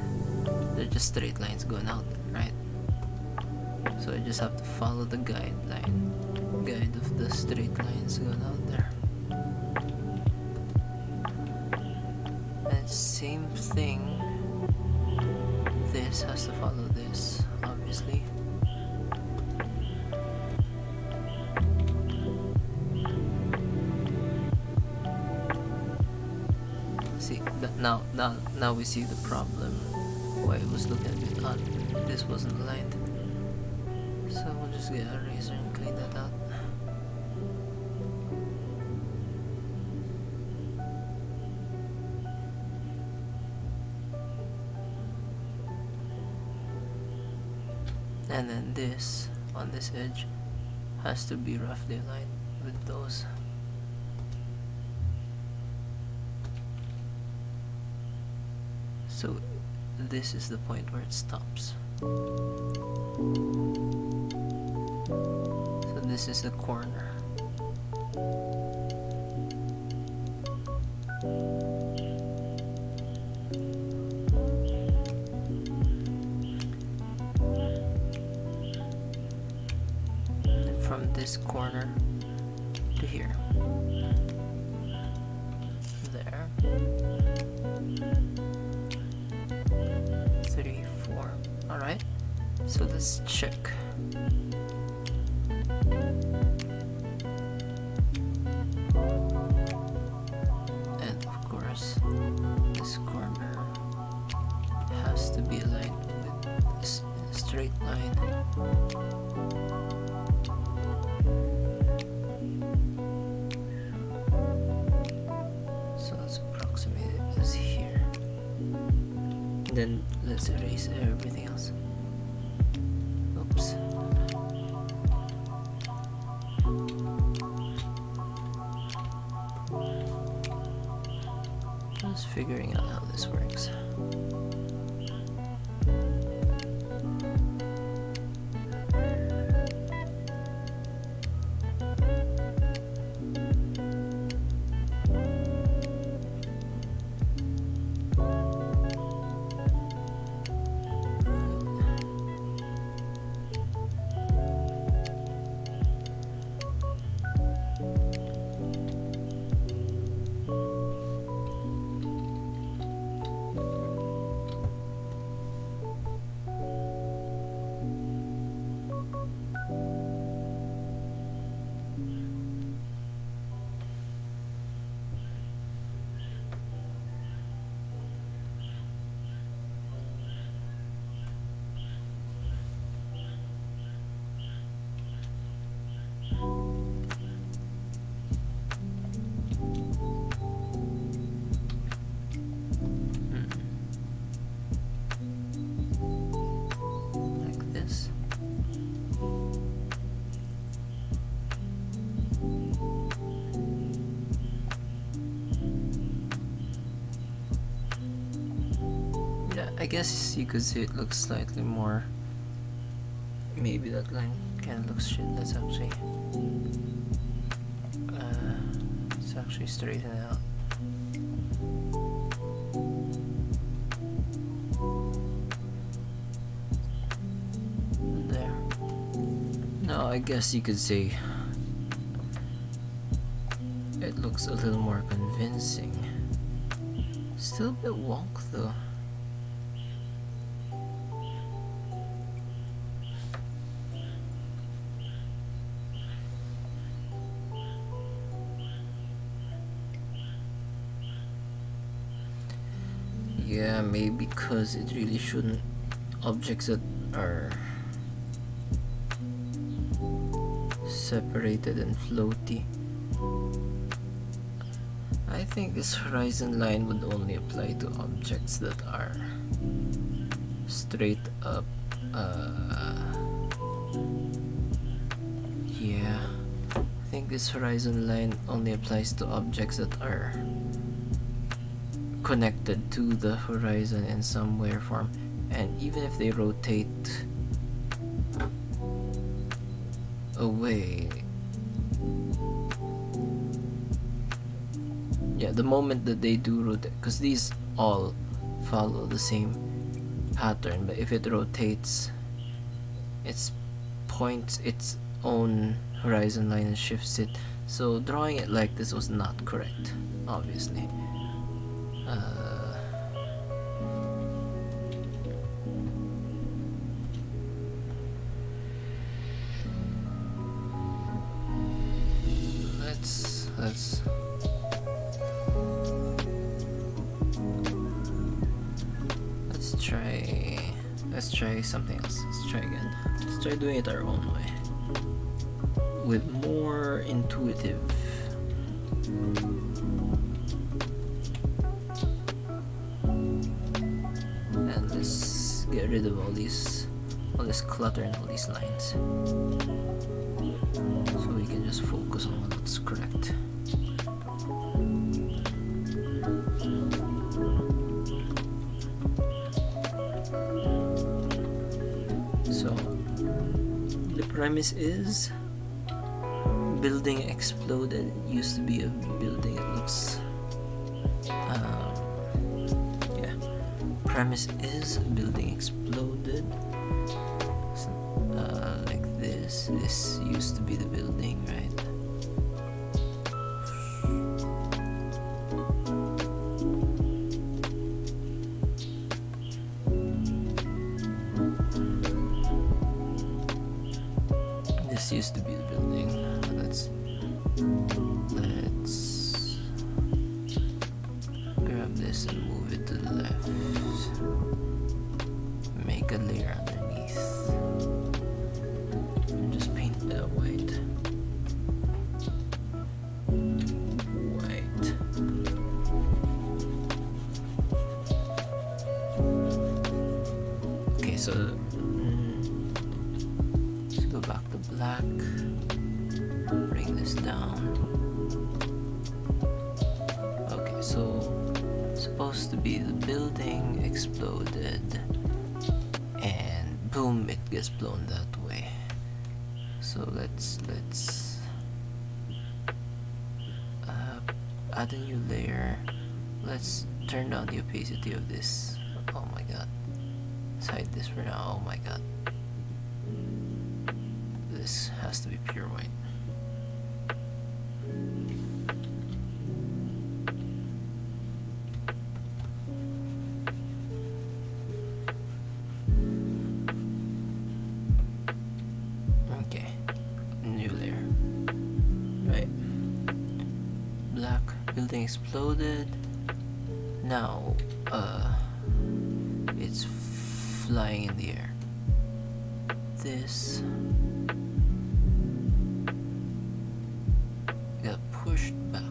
they're just straight lines going out, right? So I just have to follow the guide of the straight lines going out there. And same thing, this has to follow this, obviously. See, now we see the problem. Why it was looking a bit odd. This wasn't aligned. So we'll just get a razor and clean that out. And then this, on this edge, has to be roughly aligned with those. So this is the point where it stops. So this is the corner. And from this corner to here. There. 3, 4. Alright, so let's check. And of course, this corner has to be aligned with this straight line. So let's approximate it as here. Then let's erase everything else. Oops. Just figuring out how this works. Like this. Yeah, I guess you could say it looks slightly more. Maybe that line kind of looks shit. Let's actually straighten it out. There. No, I guess you could say it looks a little more convincing. Still a bit wonk though. Yeah, maybe because it really shouldn't. Objects that are separated and floaty. I think this horizon line would only apply to objects that are straight up. Yeah, I think this horizon line only applies to objects that are connected to the horizon in some way or form, and even if they rotate away, yeah, the moment that they do rotate, because these all follow the same pattern, but if it rotates, it points its own horizon line and shifts it. So drawing it like this was not correct, obviously. Let's try something else. Let's try again. Let's try doing it our own way, with more intuitive. And let's get rid of all this clutter and all these lines, so we can just focus on what's correct. So the premise is building exploded. It used to be a building. It looks yeah. Premise is building exploded. Like this. This used to be the building, right? This used to be the building. Let's grab this and move it to the left. Make a layer underneath and just paint that white. Okay, so let's go back to black. Bring this down. Okay, so it's supposed to be the building exploded and boom, it gets blown that way. So let's add a new layer. Let's turn down the opacity of this. Oh my god. Let's hide this for now. Oh my god. This has to be pure white. Okay, new layer. Right. Black building exploded. Now, it's flying in the air. This got pushed back.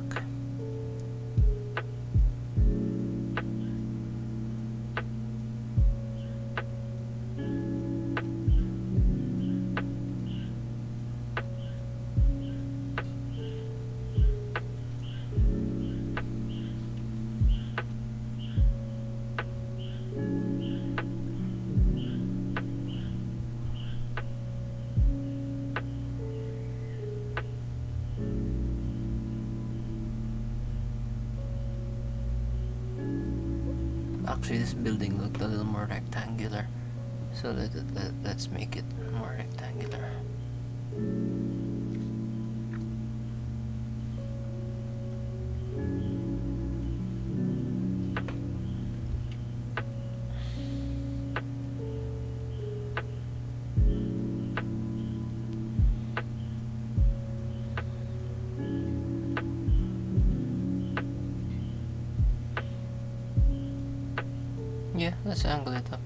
Actually, this building looked a little more rectangular, so let's make it more rectangular. Yeah, let's angle it up.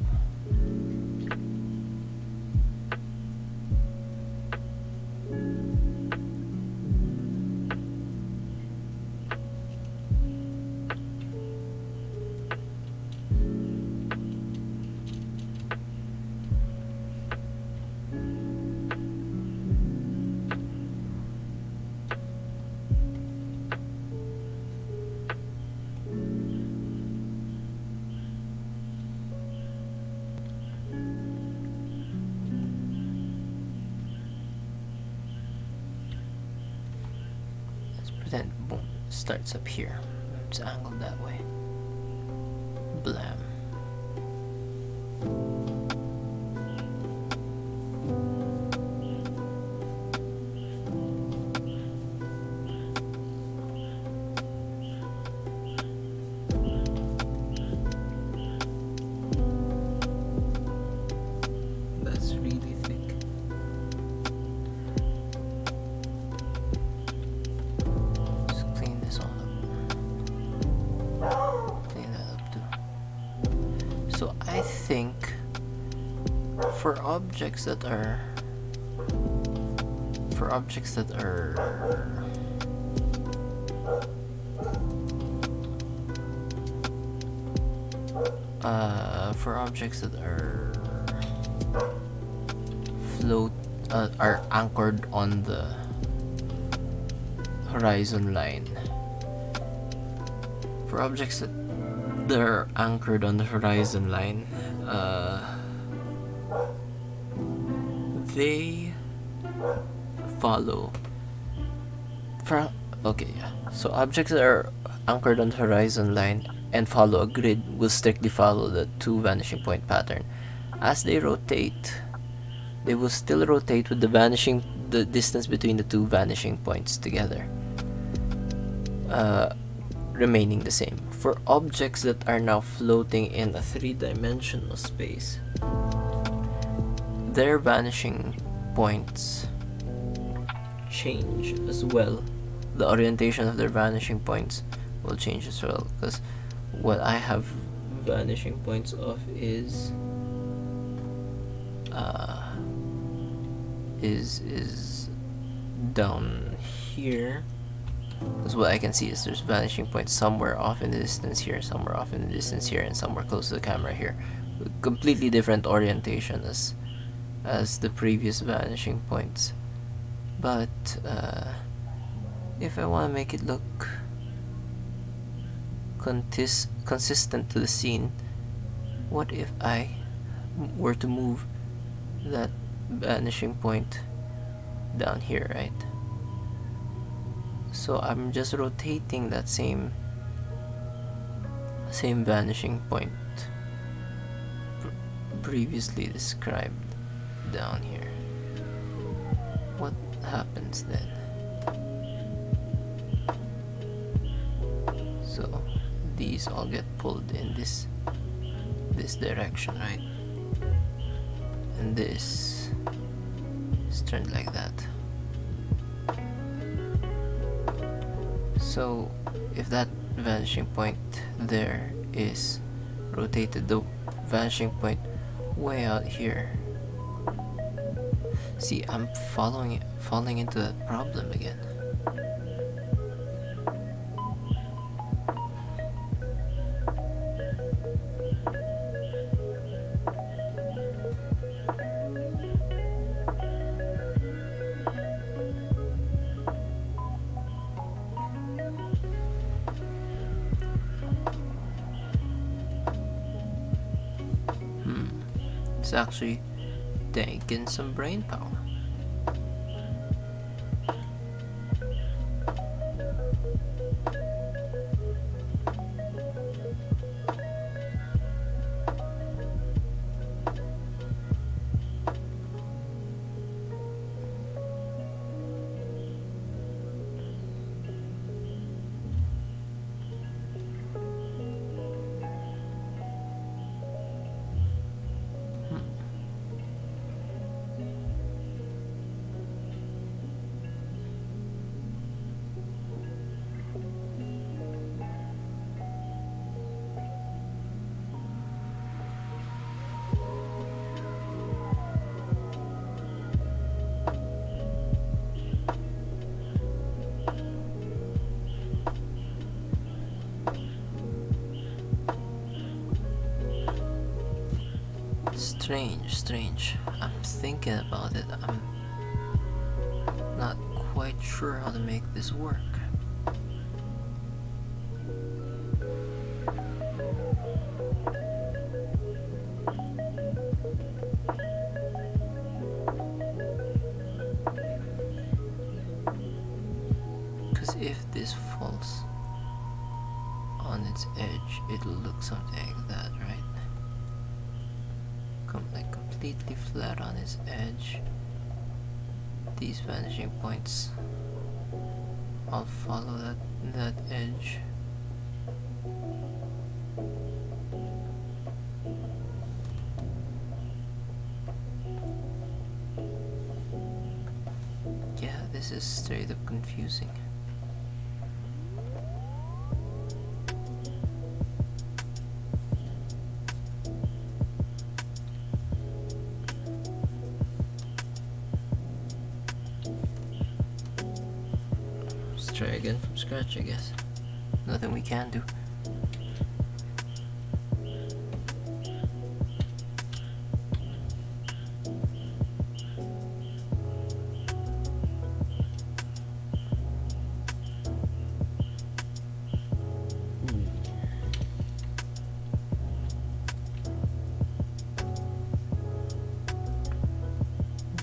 starts up here. It's angled that way. Blam. That's really thick. Just clean this all up. Clean that up too. So I think for objects that are for objects that are float are anchored on the horizon line. For objects that are anchored on the horizon line, they follow. So objects that are anchored on the horizon line and follow a grid will strictly follow the 2 vanishing point pattern. As they rotate, they will still rotate with the distance between the 2 vanishing points together remaining the same. For objects that are now floating in a 3-dimensional space, their vanishing points change as well. The orientation of their vanishing points will change as well, because what I have vanishing points of is down here. Because what I can see is there's vanishing points somewhere off in the distance here, somewhere off in the distance here, and somewhere close to the camera here, with completely different orientation as the previous vanishing points. But if I want to make it look consistent to the scene, what if I were to move that vanishing point down here, right? So I'm just rotating that same vanishing point previously described down here. What happens then? So these all get pulled in this direction, right? And this is turned like that. So if that vanishing point there is rotated, the vanishing point way out here. See, I'm falling into that problem again. It's actually taking some brain power. Strange. I'm thinking about it. I'm not quite sure how to make this work. Because if this falls it'll look something like that, right? Like completely flat on its edge. These vanishing points, I'll follow that edge. Yeah, this is straight up confusing. Let's try again from scratch, I guess. Nothing we can do.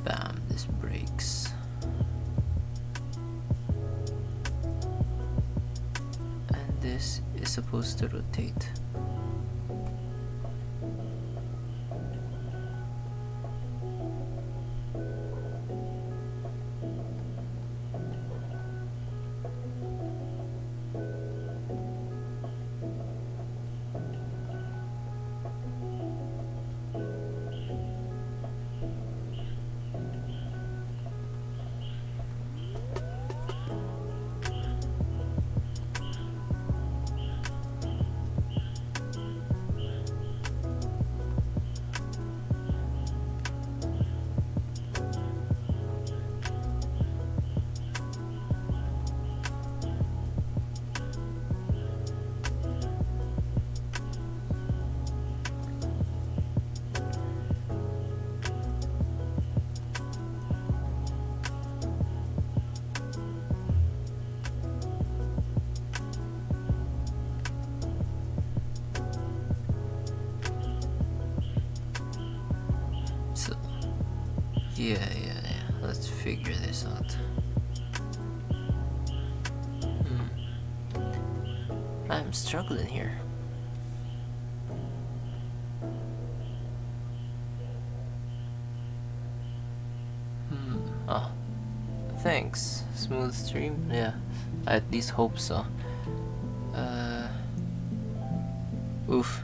Bam, this breaks. And this is supposed to rotate. So, yeah, let's figure this out. I'm struggling here. Oh, thanks. Smooth stream? Yeah, I at least hope so. Oof.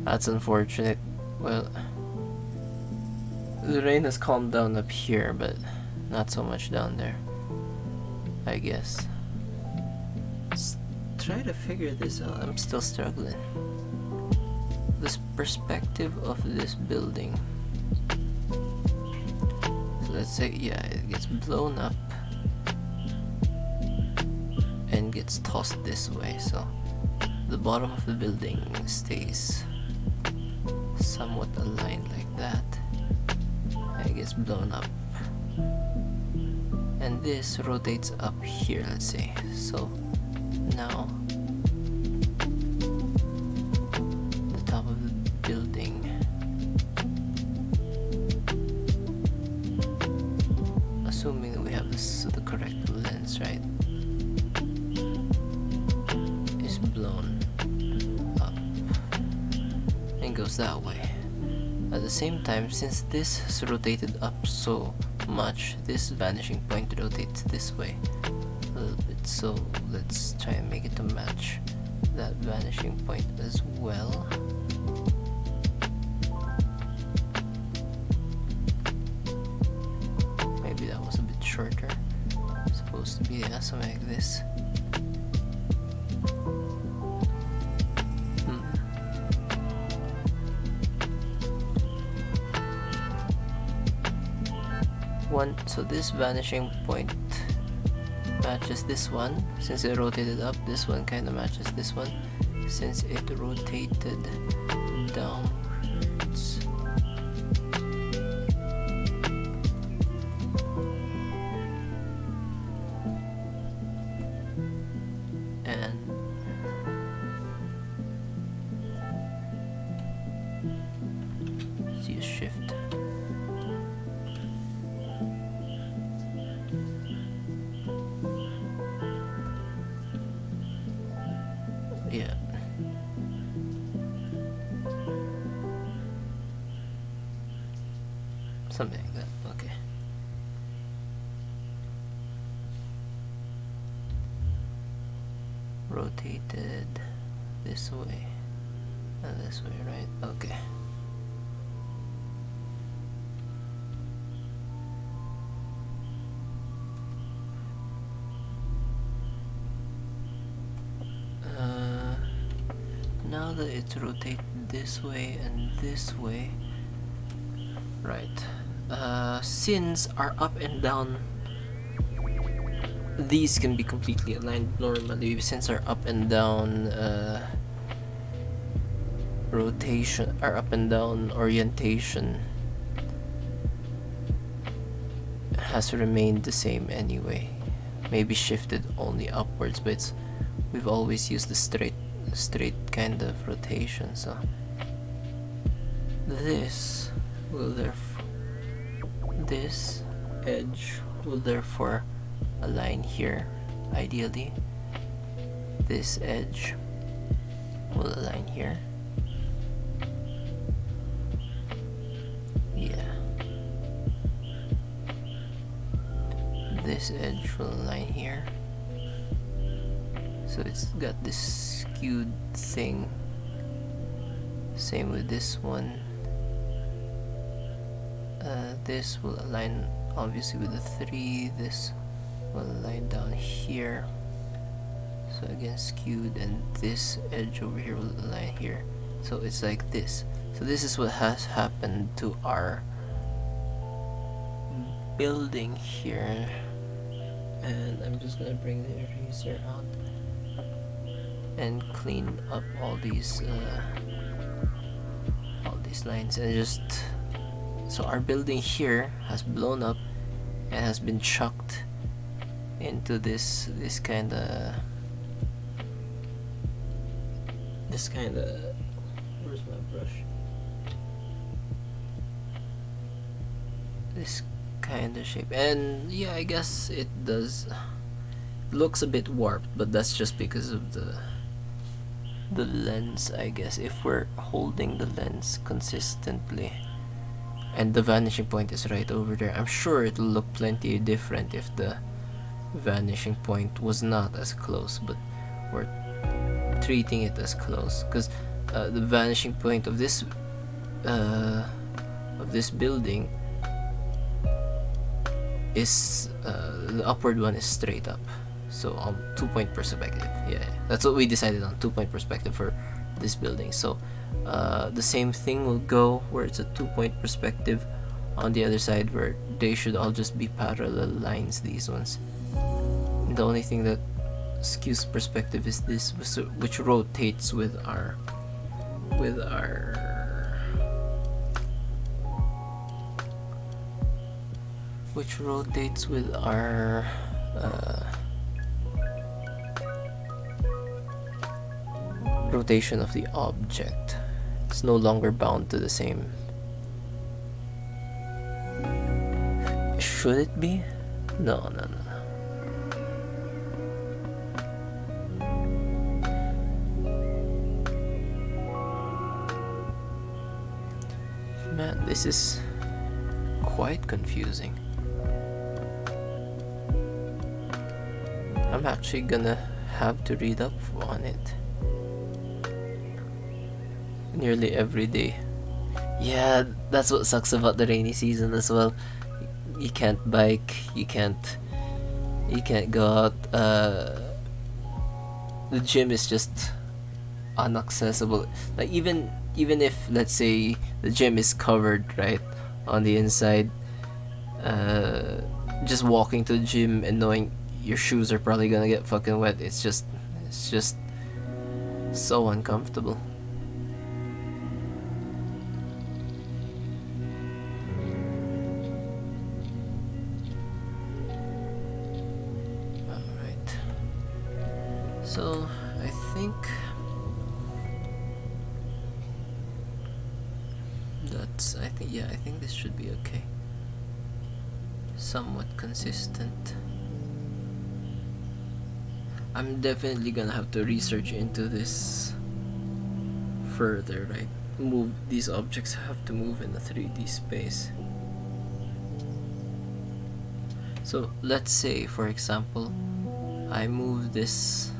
That's unfortunate. Well, the rain has calmed down up here, but not so much down there, I guess. Let's try to figure this out. I'm still struggling. This perspective of this building. So let's say, yeah, it gets blown up and gets tossed this way, so the bottom of the building stays somewhat aligned like that. And it gets blown up. And this rotates up here, let's say. So now the top of the building assuming that we have the correct lens, right, is blown up and goes that way. At the same time, since this is rotated up so much, this vanishing point rotates this way a little bit, so let's try and make it to match that vanishing point as well. Maybe that was a bit shorter. It's supposed to be something like this. So this vanishing point matches this one. Since it rotated up, this one kind of matches this one since it rotated downwards. And let's use shift. Yeah, Something like that. Okay. Rotated this way and this way, right? Okay. Now that it's rotated this way and this way, right? Since our up and down, these can be completely aligned normally. Since our up and down rotation, our up and down orientation has remained the same anyway. Maybe shifted only upwards, but we've always used the straight kind of rotation. So this edge will therefore align here. Ideally, this edge will align here. Yeah. This edge will align here. So it's got this skewed thing. Same with this one. This will align obviously with the 3. This will align down here. So again skewed, and this edge over here will align here. So it's like this. So this is what has happened to our building here. And I'm just gonna bring the eraser out and clean up all these lines, and just so our building here has blown up and has been chucked into this kind of where's my brush? This kind of shape, and yeah, I guess it does. It looks a bit warped, but that's just because of the lens, I guess. If we're holding the lens consistently and the vanishing point is right over there, I'm sure it'll look plenty different if the vanishing point was not as close, but we're treating it as close because the vanishing point of this building is the upward one is straight up. So 2-point perspective, yeah, that's what we decided on, 2-point perspective for this building. So the same thing will go where it's a 2-point perspective on the other side, where they should all just be parallel lines, these ones. And the only thing that skews perspective is this, which rotates with our rotation of the object. It's no longer bound to the same. Should it be? No. Man, this is quite confusing. I'm actually gonna have to read up on it nearly every day. Yeah, that's what sucks about the rainy season as well. You can't bike, you can't go out. The gym is just inaccessible. Like even if, let's say, the gym is covered right on the inside, just walking to the gym and knowing your shoes are probably gonna get fucking wet, it's just so uncomfortable. Alright, so I think I think this should be okay. Somewhat consistent. I'm definitely gonna have to research into this further, right? These objects have to move in a 3D space. So let's say, for example, I move this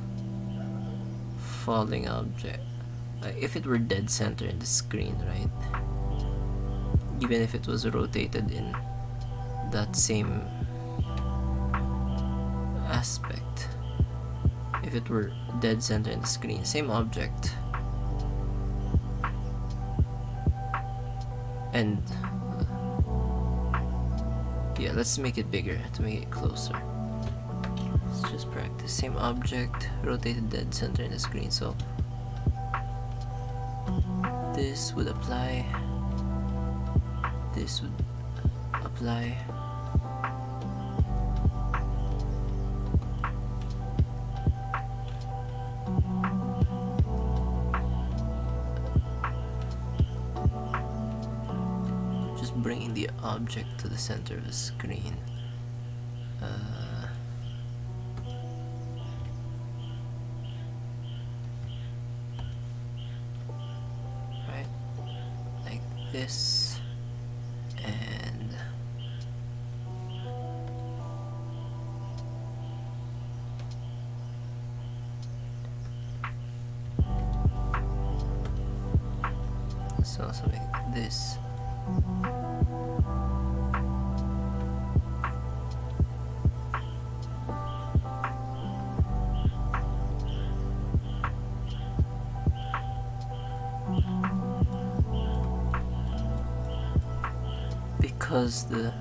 falling object. If it were dead center in the screen, right? Even if it was rotated in that same aspect, if it were dead center in the screen, same object, and yeah, let's make it bigger to make it closer. Let's just practice. Same object, rotated dead center in the screen, so this would apply, this would apply. Just bringing the object to the center of the screen. Right, like this, and so something like this. Because the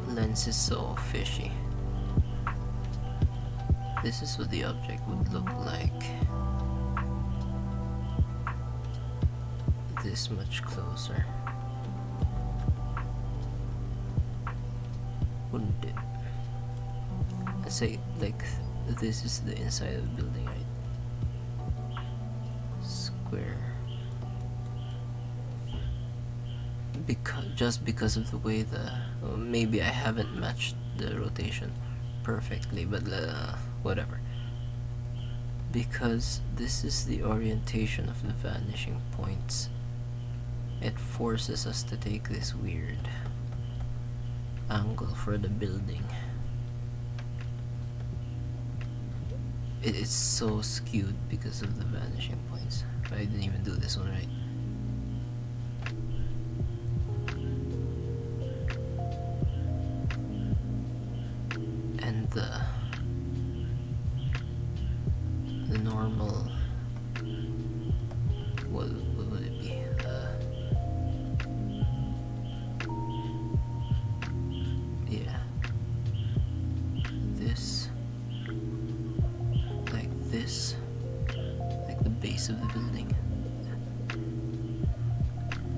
lens is so fishy, this is what the object would look like. This much closer, wouldn't it? Let's say like this is the inside of the building, right? Square. Just because of the way maybe I haven't matched the rotation perfectly, but whatever. Because this is the orientation of the vanishing points, it forces us to take this weird angle for the building. It's so skewed because of the vanishing points. I didn't even do this one right. And the normal, what would it be? Yeah, this, like this, like the base of the building.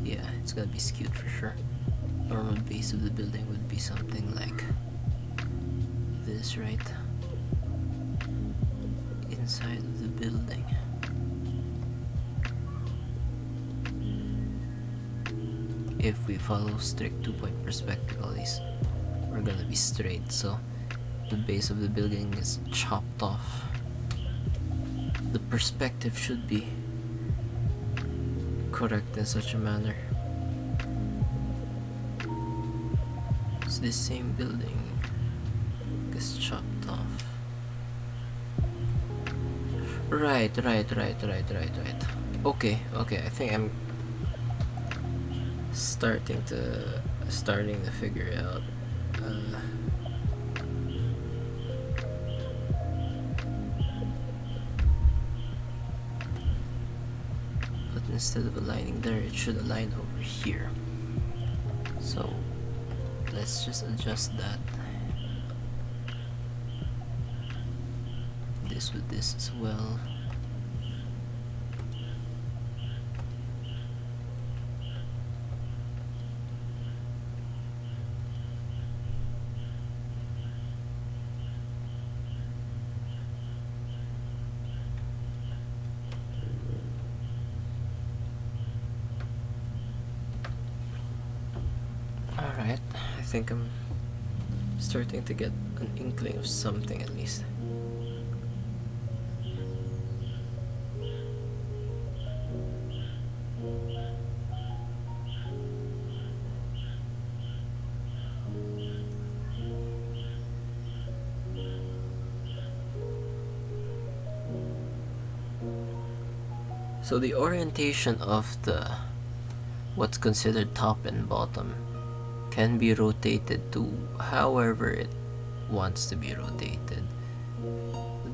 Yeah, it's gotta be skewed for sure. Normal base of the building would be something like this, right? Inside of the building. If we follow strict 2-point perspective, at least we're gonna be straight, so the base of the building is chopped off. The perspective should be correct in such a manner. So this same building gets chopped off. Right. Okay, I think I'm starting to figure it out. But instead of aligning there, it should align over here. So let's just adjust that. This with this as well. Alright, I think I'm starting to get an inkling of something at least. So the orientation of the what's considered top and bottom can be rotated to however it wants to be rotated.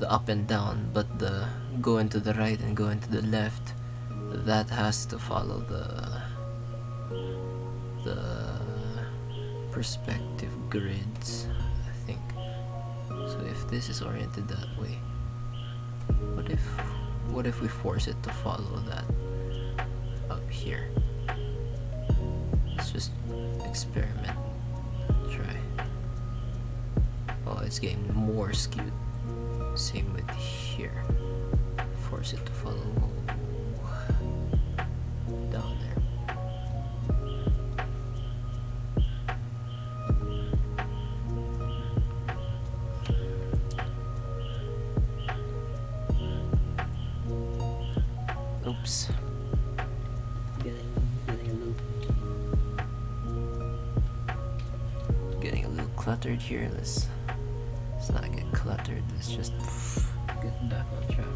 The up and down, but the going to the right and going to the left, that has to follow the perspective grids, I think. So if this is oriented that way, what if we force it to follow that up here? Let's just experiment, try. Oh, it's getting more skewed. Same with here. Force it to follow down there. Oops. Getting a little cluttered here. Let's not get cluttered. Let's just get back on track.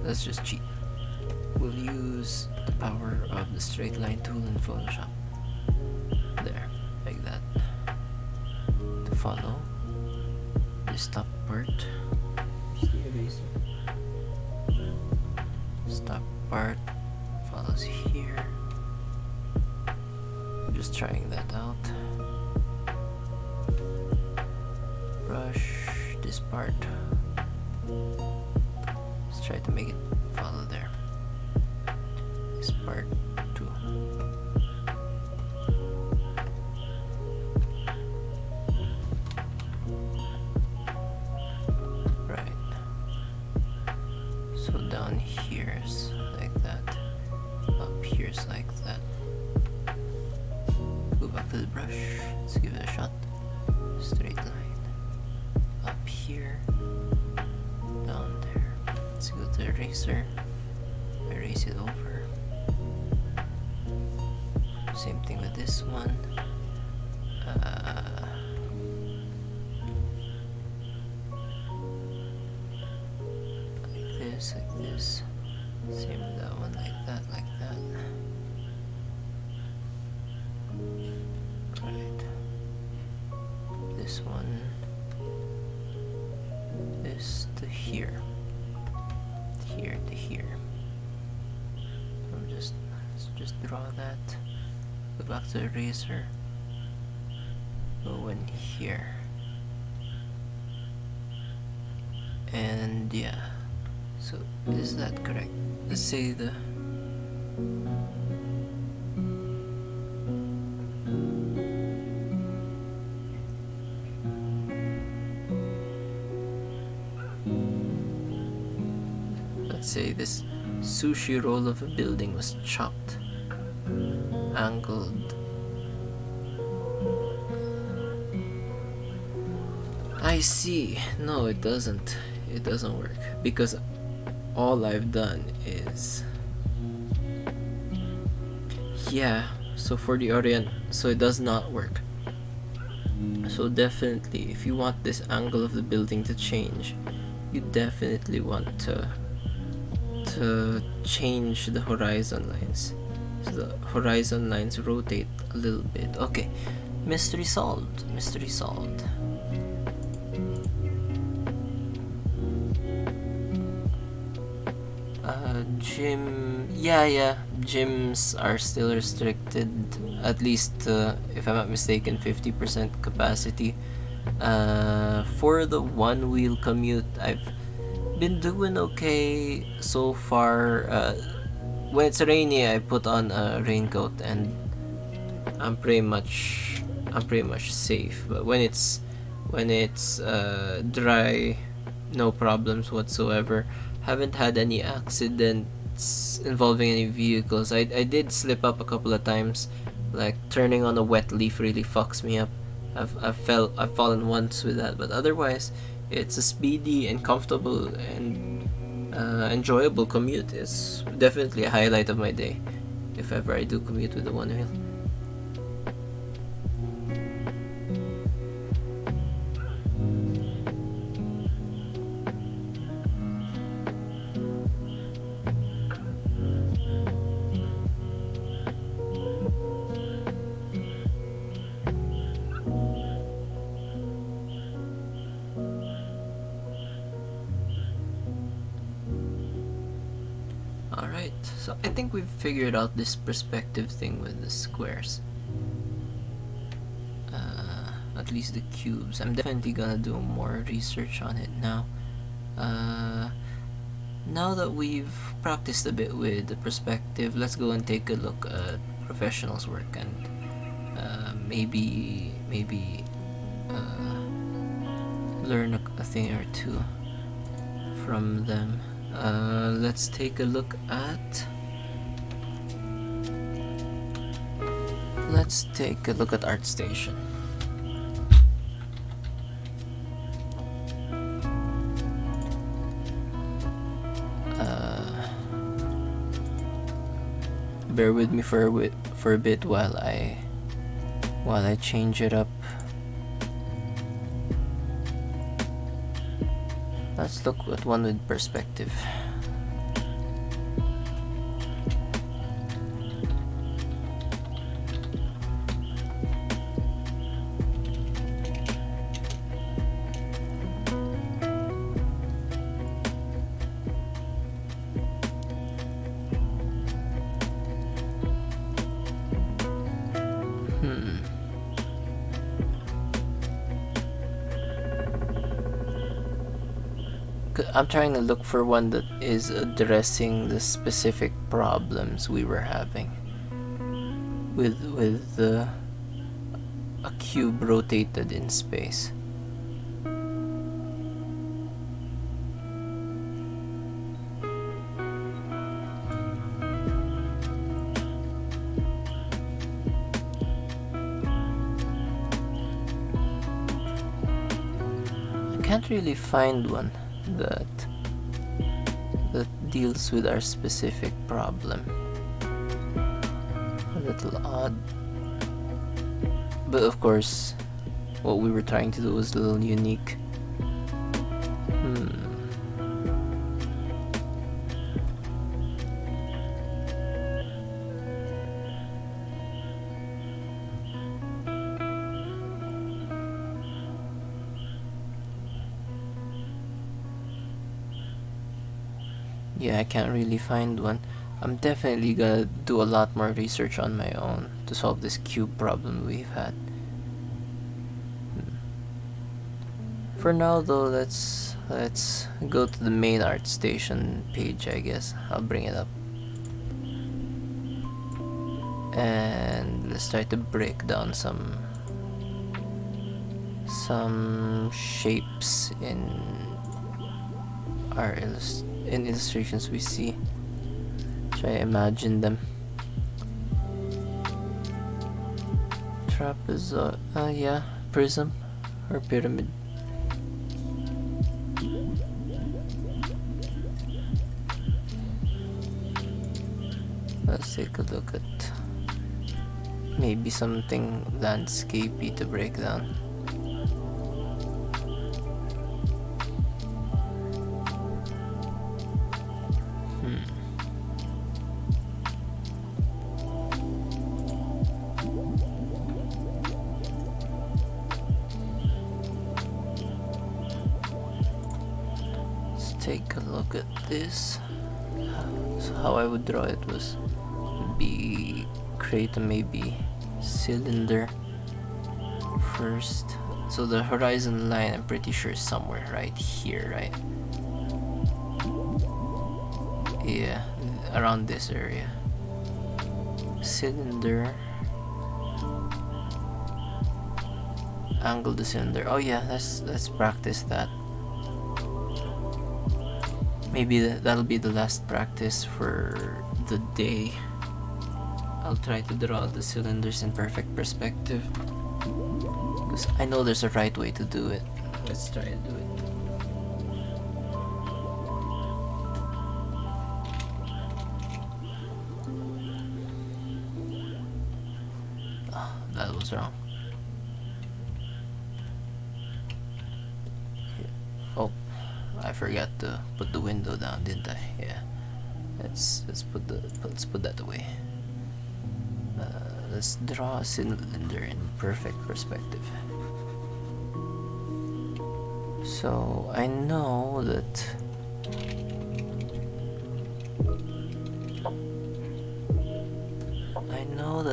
Let's just cheat. We'll use the power of the straight line tool in Photoshop. There, like that. To follow this top part. Stop part follows here. Just trying that out. Brush this part. Let's try to make it follow there. This part too. Right. So down here's like that. Up here's like that. Go back to the brush. Let's give it a shot. Straight line. Up here. Down there. Let's go to the eraser. Erase it over. Same thing with this one. Like this, like this. Same with that one, like that, like that. Right. This one. This to here. Here to here. Let's just draw that. Go back to the eraser. Go in here. And yeah. So is that correct? Let's say the let's say this sushi roll of a building was chopped, angled. I see. No, it doesn't. It doesn't work because all I've done is so for the orient, so it does not work. So definitely, if you want this angle of the building to change, you definitely want to change the horizon lines. So the horizon lines rotate a little bit. Okay, mystery solved. Mystery solved. Gym, gyms are still restricted, at least if I'm not mistaken, 50% capacity. For the one wheel commute, I've been doing okay so far. When it's rainy, I put on a raincoat and I'm pretty much safe. But when it's dry, no problems whatsoever. Haven't had any accidents involving any vehicles. I did slip up a couple of times, like turning on a wet leaf really fucks me up. I've fallen once with that, but otherwise it's a speedy and comfortable and enjoyable commute. It's definitely a highlight of my day if ever I do commute with the one wheel. Right, so I think we've figured out this perspective thing with the squares. At least the cubes. I'm definitely gonna do more research on it now. Now that we've practiced a bit with the perspective, let's go and take a look at professionals' work and maybe learn a thing or two from them. Let's take a look at ArtStation. Bear with me for a bit while I change it up. Let's look at one with perspective. I'm trying to look for one that is addressing the specific problems we were having with a cube rotated in space. I can't really find one that deals with our specific problem. A little odd, but of course what we were trying to do was a little unique. Yeah, I can't really find one. I'm definitely gonna do a lot more research on my own to solve this cube problem we've had. For now though, let's go to the main ArtStation page, I guess. I'll bring it up. And let's try to break down some shapes in our illustrations we see. Try imagine them. Trapezoid, yeah, prism or pyramid. Let's take a look at maybe something landscapey to break down. Take a look at this. So how I would draw it would be create a maybe cylinder first. So the horizon line, I'm pretty sure is somewhere right here, right? Yeah, around this area. Cylinder. Angle the cylinder. Oh yeah, let's practice that. Maybe that'll be the last practice for the day. I'll try to draw the cylinders in perfect perspective, because I know there's a right way to do it. Let's try to do it. Oh, that was wrong. Oh, I forgot to put the window down, didn't I? Yeah. Let's put that away. Let's draw a cylinder in perfect perspective. So I know that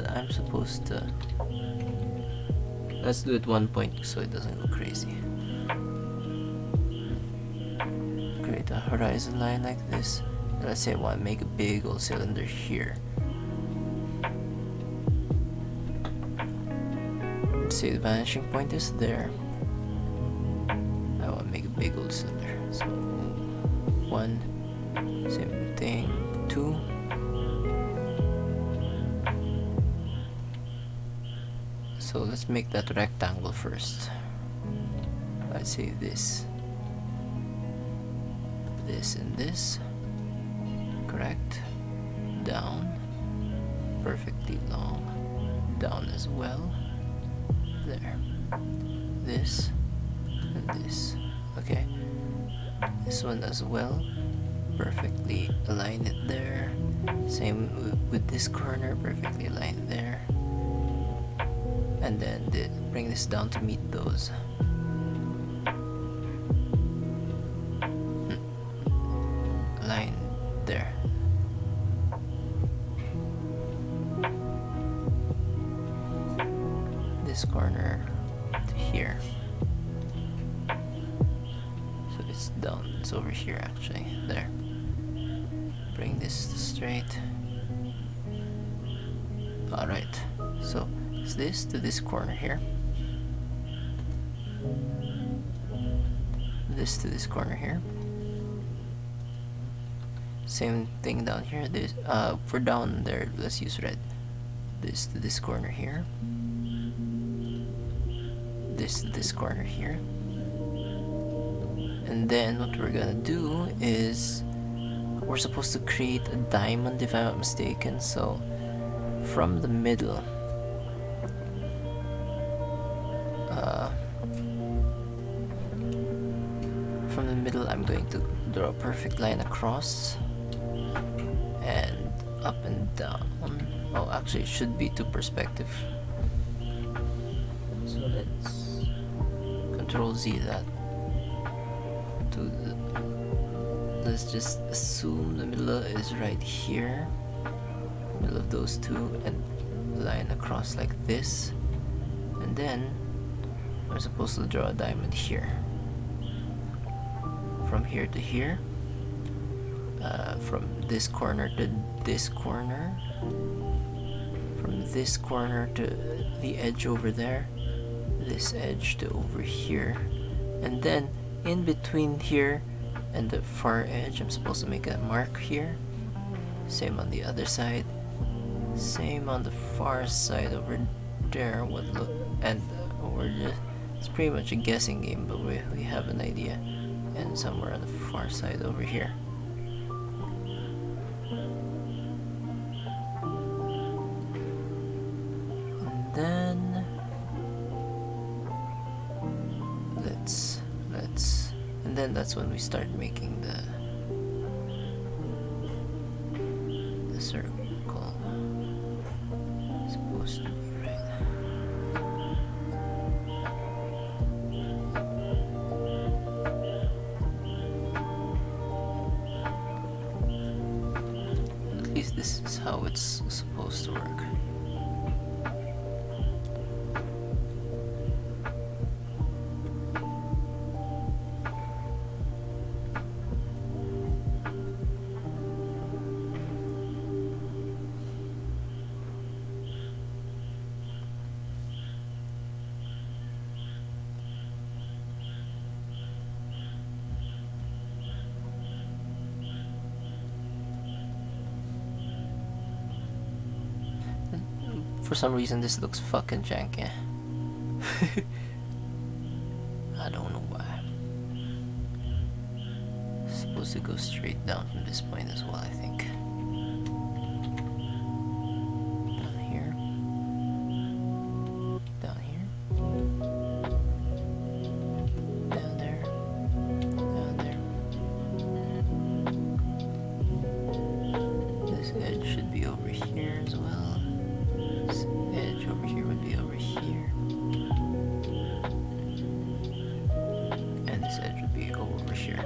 that I'm supposed to... Let's do it 1 point so it doesn't go crazy. Create a horizon line like this. And let's say I want to make a big old cylinder here. Let's say the vanishing point is there. I want to make a big old cylinder. So 1, same thing, 2. So let's make that rectangle first. Let's say this and this. Correct. Down. Perfectly long. Down as well. There. This and this. Okay. This one as well. Perfectly align it there. Same with this corner. Perfectly align it there. And then bring this down to meet those. Line there. This corner to here. So it's down. It's over here actually. There. Bring this straight. Alright. So this to this corner here, this to this corner here, same thing down here. This for down there, let's use red. This to this corner here, this to this corner here, and then what we're gonna do is we're supposed to create a diamond if I'm not mistaken. So from the middle, I'm going to draw a perfect line across and up and down. Oh, actually it should be to perspective. So let's Control Z that. Let's just assume the middle is right here, middle of those two, and line across like this, and then we're supposed to draw a diamond here. From here to here, from this corner to this corner, from this corner to the edge over there, this edge to over here, and then in between here and the far edge I'm supposed to make a mark here. Same on the other side, same on the far side over there. It's pretty much a guessing game, but we have an idea. And somewhere on the far side over here. And then and then that's when we start making the circle. It's supposed to be right. This is how it's supposed to work. For some reason this looks fucking janky. I don't know why. It's supposed to go straight down from this point as well, I think. Down here. Down here. Down there. Down there. This edge should be over here as well. Edge over here would be over here, and this edge would be over here.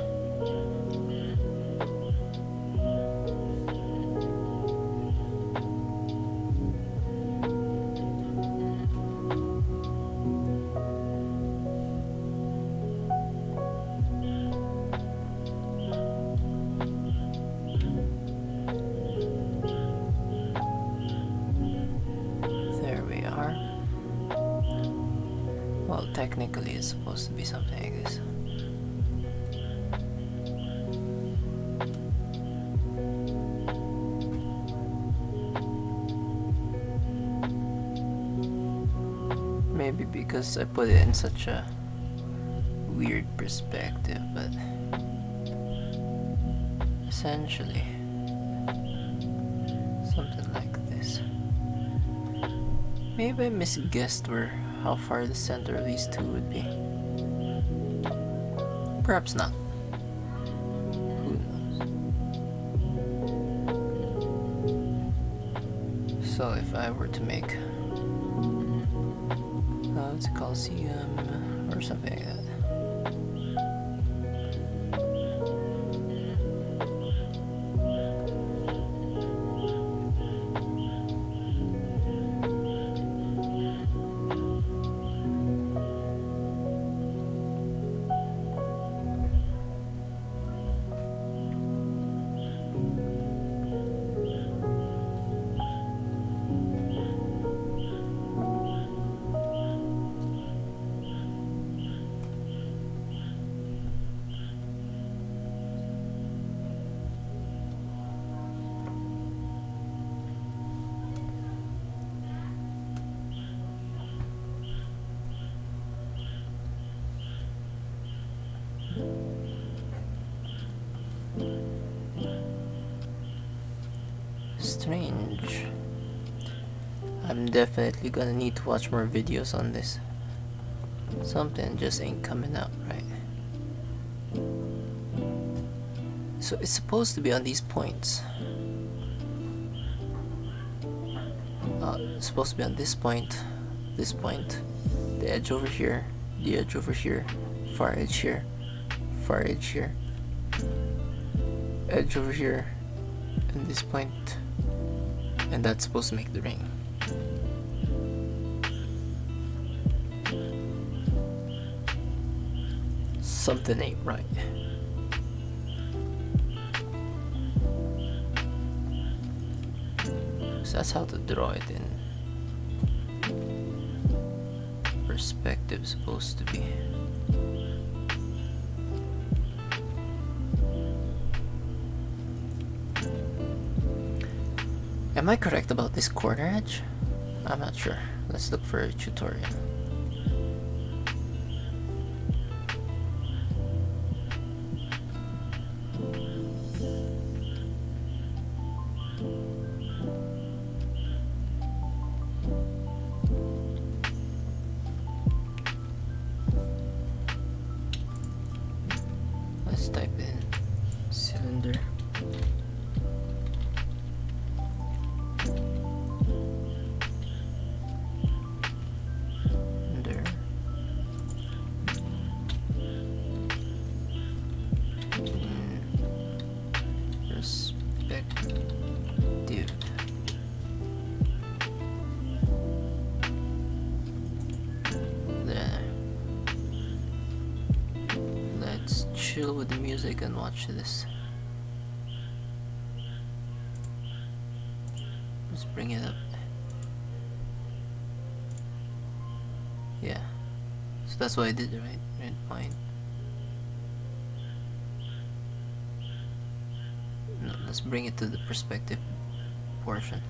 technically it's supposed to be something like this. Maybe because I put it in such a weird perspective, but essentially something like this. Maybe I misguessed how far the center of these two would be. Perhaps not. Who knows? So if I were to make it's a Coliseum or something like that. Strange. I'm definitely gonna need to watch more videos on this. Something just ain't coming out right. So it's supposed to be on these points. It's supposed to be on this point, the edge over here, the edge over here, far edge here, far edge here, edge over here, and this point, and that's supposed to make the ring. Something ain't right. So that's how to draw it in perspective supposed to be. Am I correct about this corner edge? I'm not sure. Let's look for a tutorial. Let's type in cylinder. Perspective. There. Let's chill with the music and watch this. Let's bring it up. Yeah. So that's what I did, right? Midpoint. No, let's bring it to the perspective portion.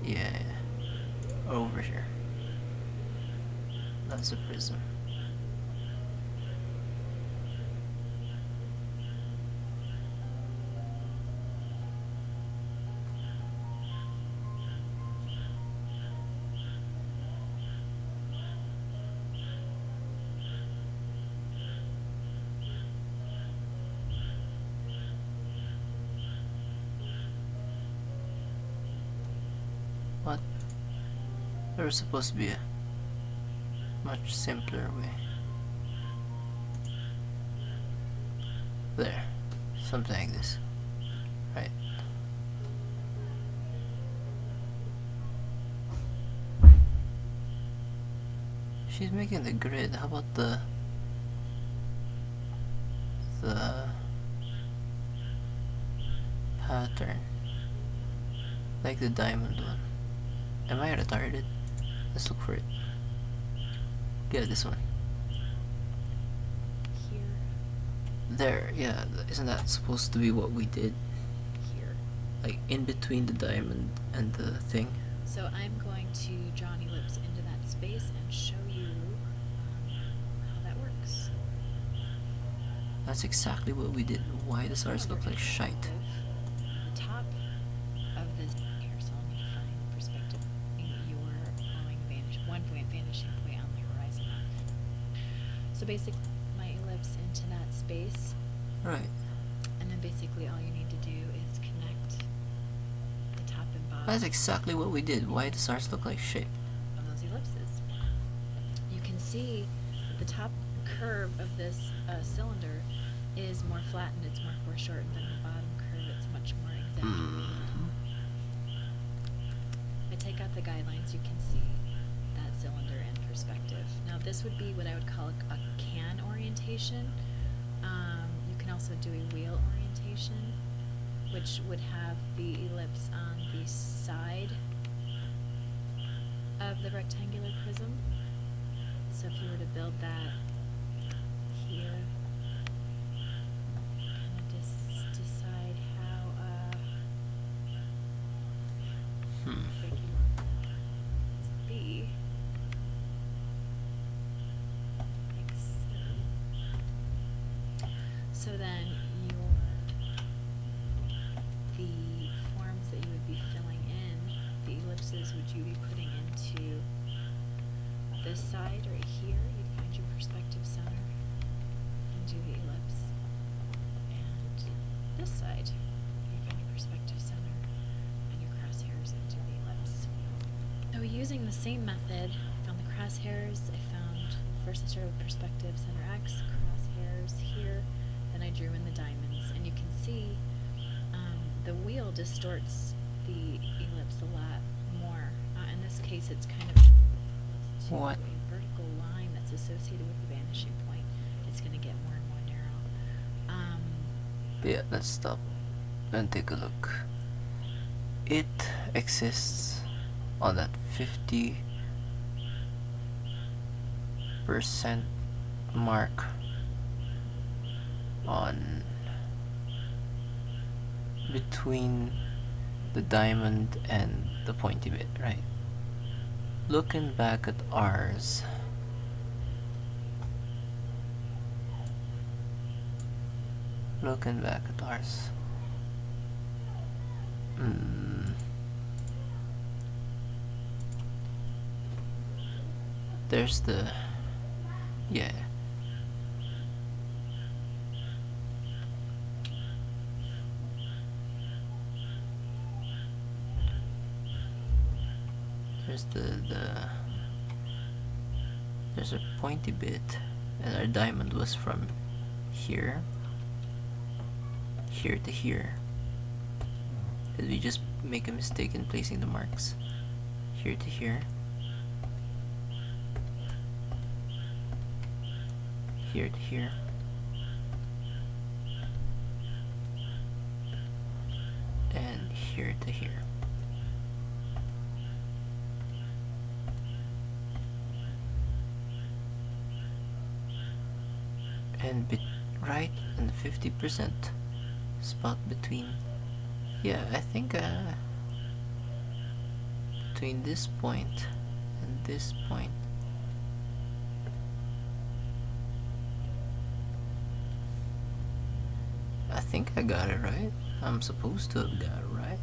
Yeah. Over here. That's a prism. What? There was supposed to be a much simpler way. There. Something like this. Right. She's making the grid. How about the pattern? Like the diamond one. Am I retarded? let's look for it. Yeah, this one. Here. There, yeah, isn't that supposed to be what we did? Here. Like in between the diamond and the thing? So I'm going to draw an ellipse into that space and show you how that works. That's exactly what we did. Why does ours look like shite? The top of this here, so I'll need to find perspective. Your one point vanishing point on the horizon arc. So basically, my ellipse into that space. Right. And then basically all you need to do is connect the top and bottom. That's exactly what we did. Why does ours look like shit? Of those ellipses. You can see the top curve of this cylinder is more flattened, it's more foreshortened than the bottom curve, it's much more exaggerated. If I take out the guidelines, you can see that cylinder in perspective. Now this would be what I would call a can orientation. You can also do a wheel orientation, which would have the ellipse on the side of the rectangular prism. So if you were to build that here, kind of just decide how big you want it to be. Like so. So then the forms that you would be filling in, the ellipses would you be putting into this side right here. You'd find your perspective center and do the ellipse. And this side, you find your perspective center and your crosshairs into the ellipse. So using the same method, I found the crosshairs. First I started with perspective center X, crosshairs here, then I drew in the diamonds. And you can see the wheel distorts the ellipse a lot more. In this case, it's kind of close to What? a vertical line that's associated with the vanishing point. It's going to get more and more narrow. Yeah, let's stop and take a look. It exists on that 50% mark on between the diamond and the pointy bit, right? Looking back at ours, there's the, yeah, there's there's a pointy bit, and our diamond was from here to here. Did we just make a mistake in placing the marks? Here to here, here to here, and here to here. And right in the 50% spot between, yeah, I think between this point and this point. I think I got it right. I'm supposed to have got it right.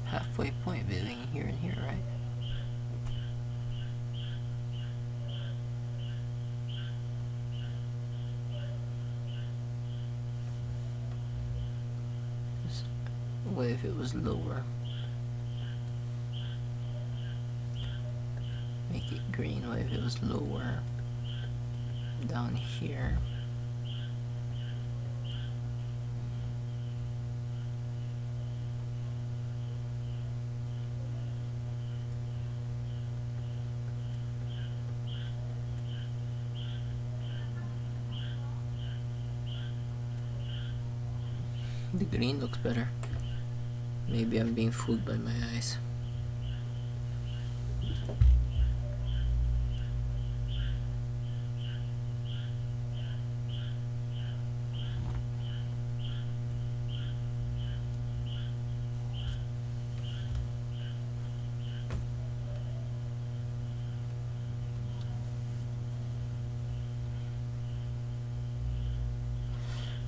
Halfway point between here and here, right? What if it was lower? Make it green. What if it was lower? Down here. The green looks better. Maybe I'm being fooled by my eyes.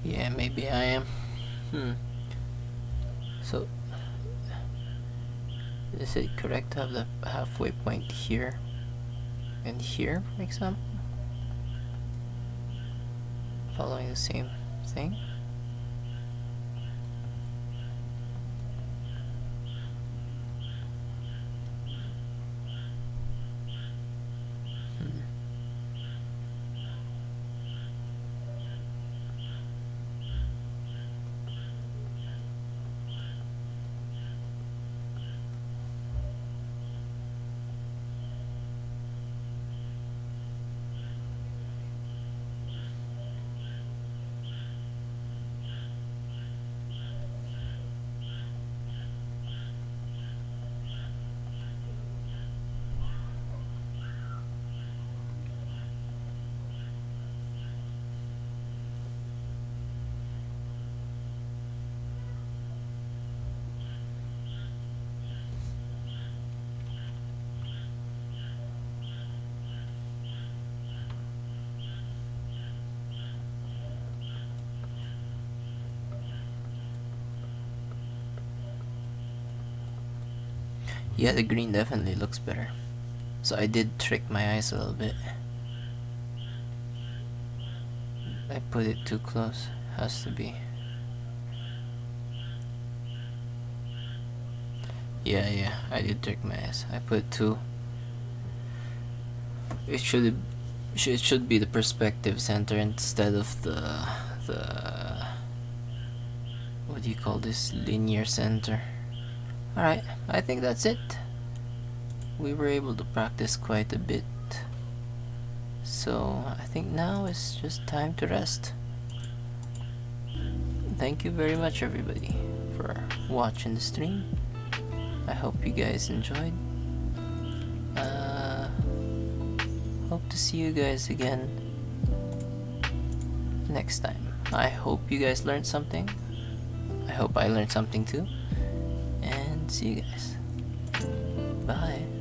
Yeah, maybe I am. So, is it correct to have the halfway point here and here, for example? Following the same thing? Yeah, the green definitely looks better. So I did trick my eyes a little bit. I put it too close. Has to be. Yeah, I did trick my eyes. I put two. It should be the perspective center instead of the what do you call this, linear center. Alright, I think that's it. We were able to practice quite a bit. So I think now it's just time to rest. Thank you very much everybody for watching the stream. I hope you guys enjoyed. Hope to see you guys again next time. I hope you guys learned something. I hope I learned something too. And see you guys. Bye.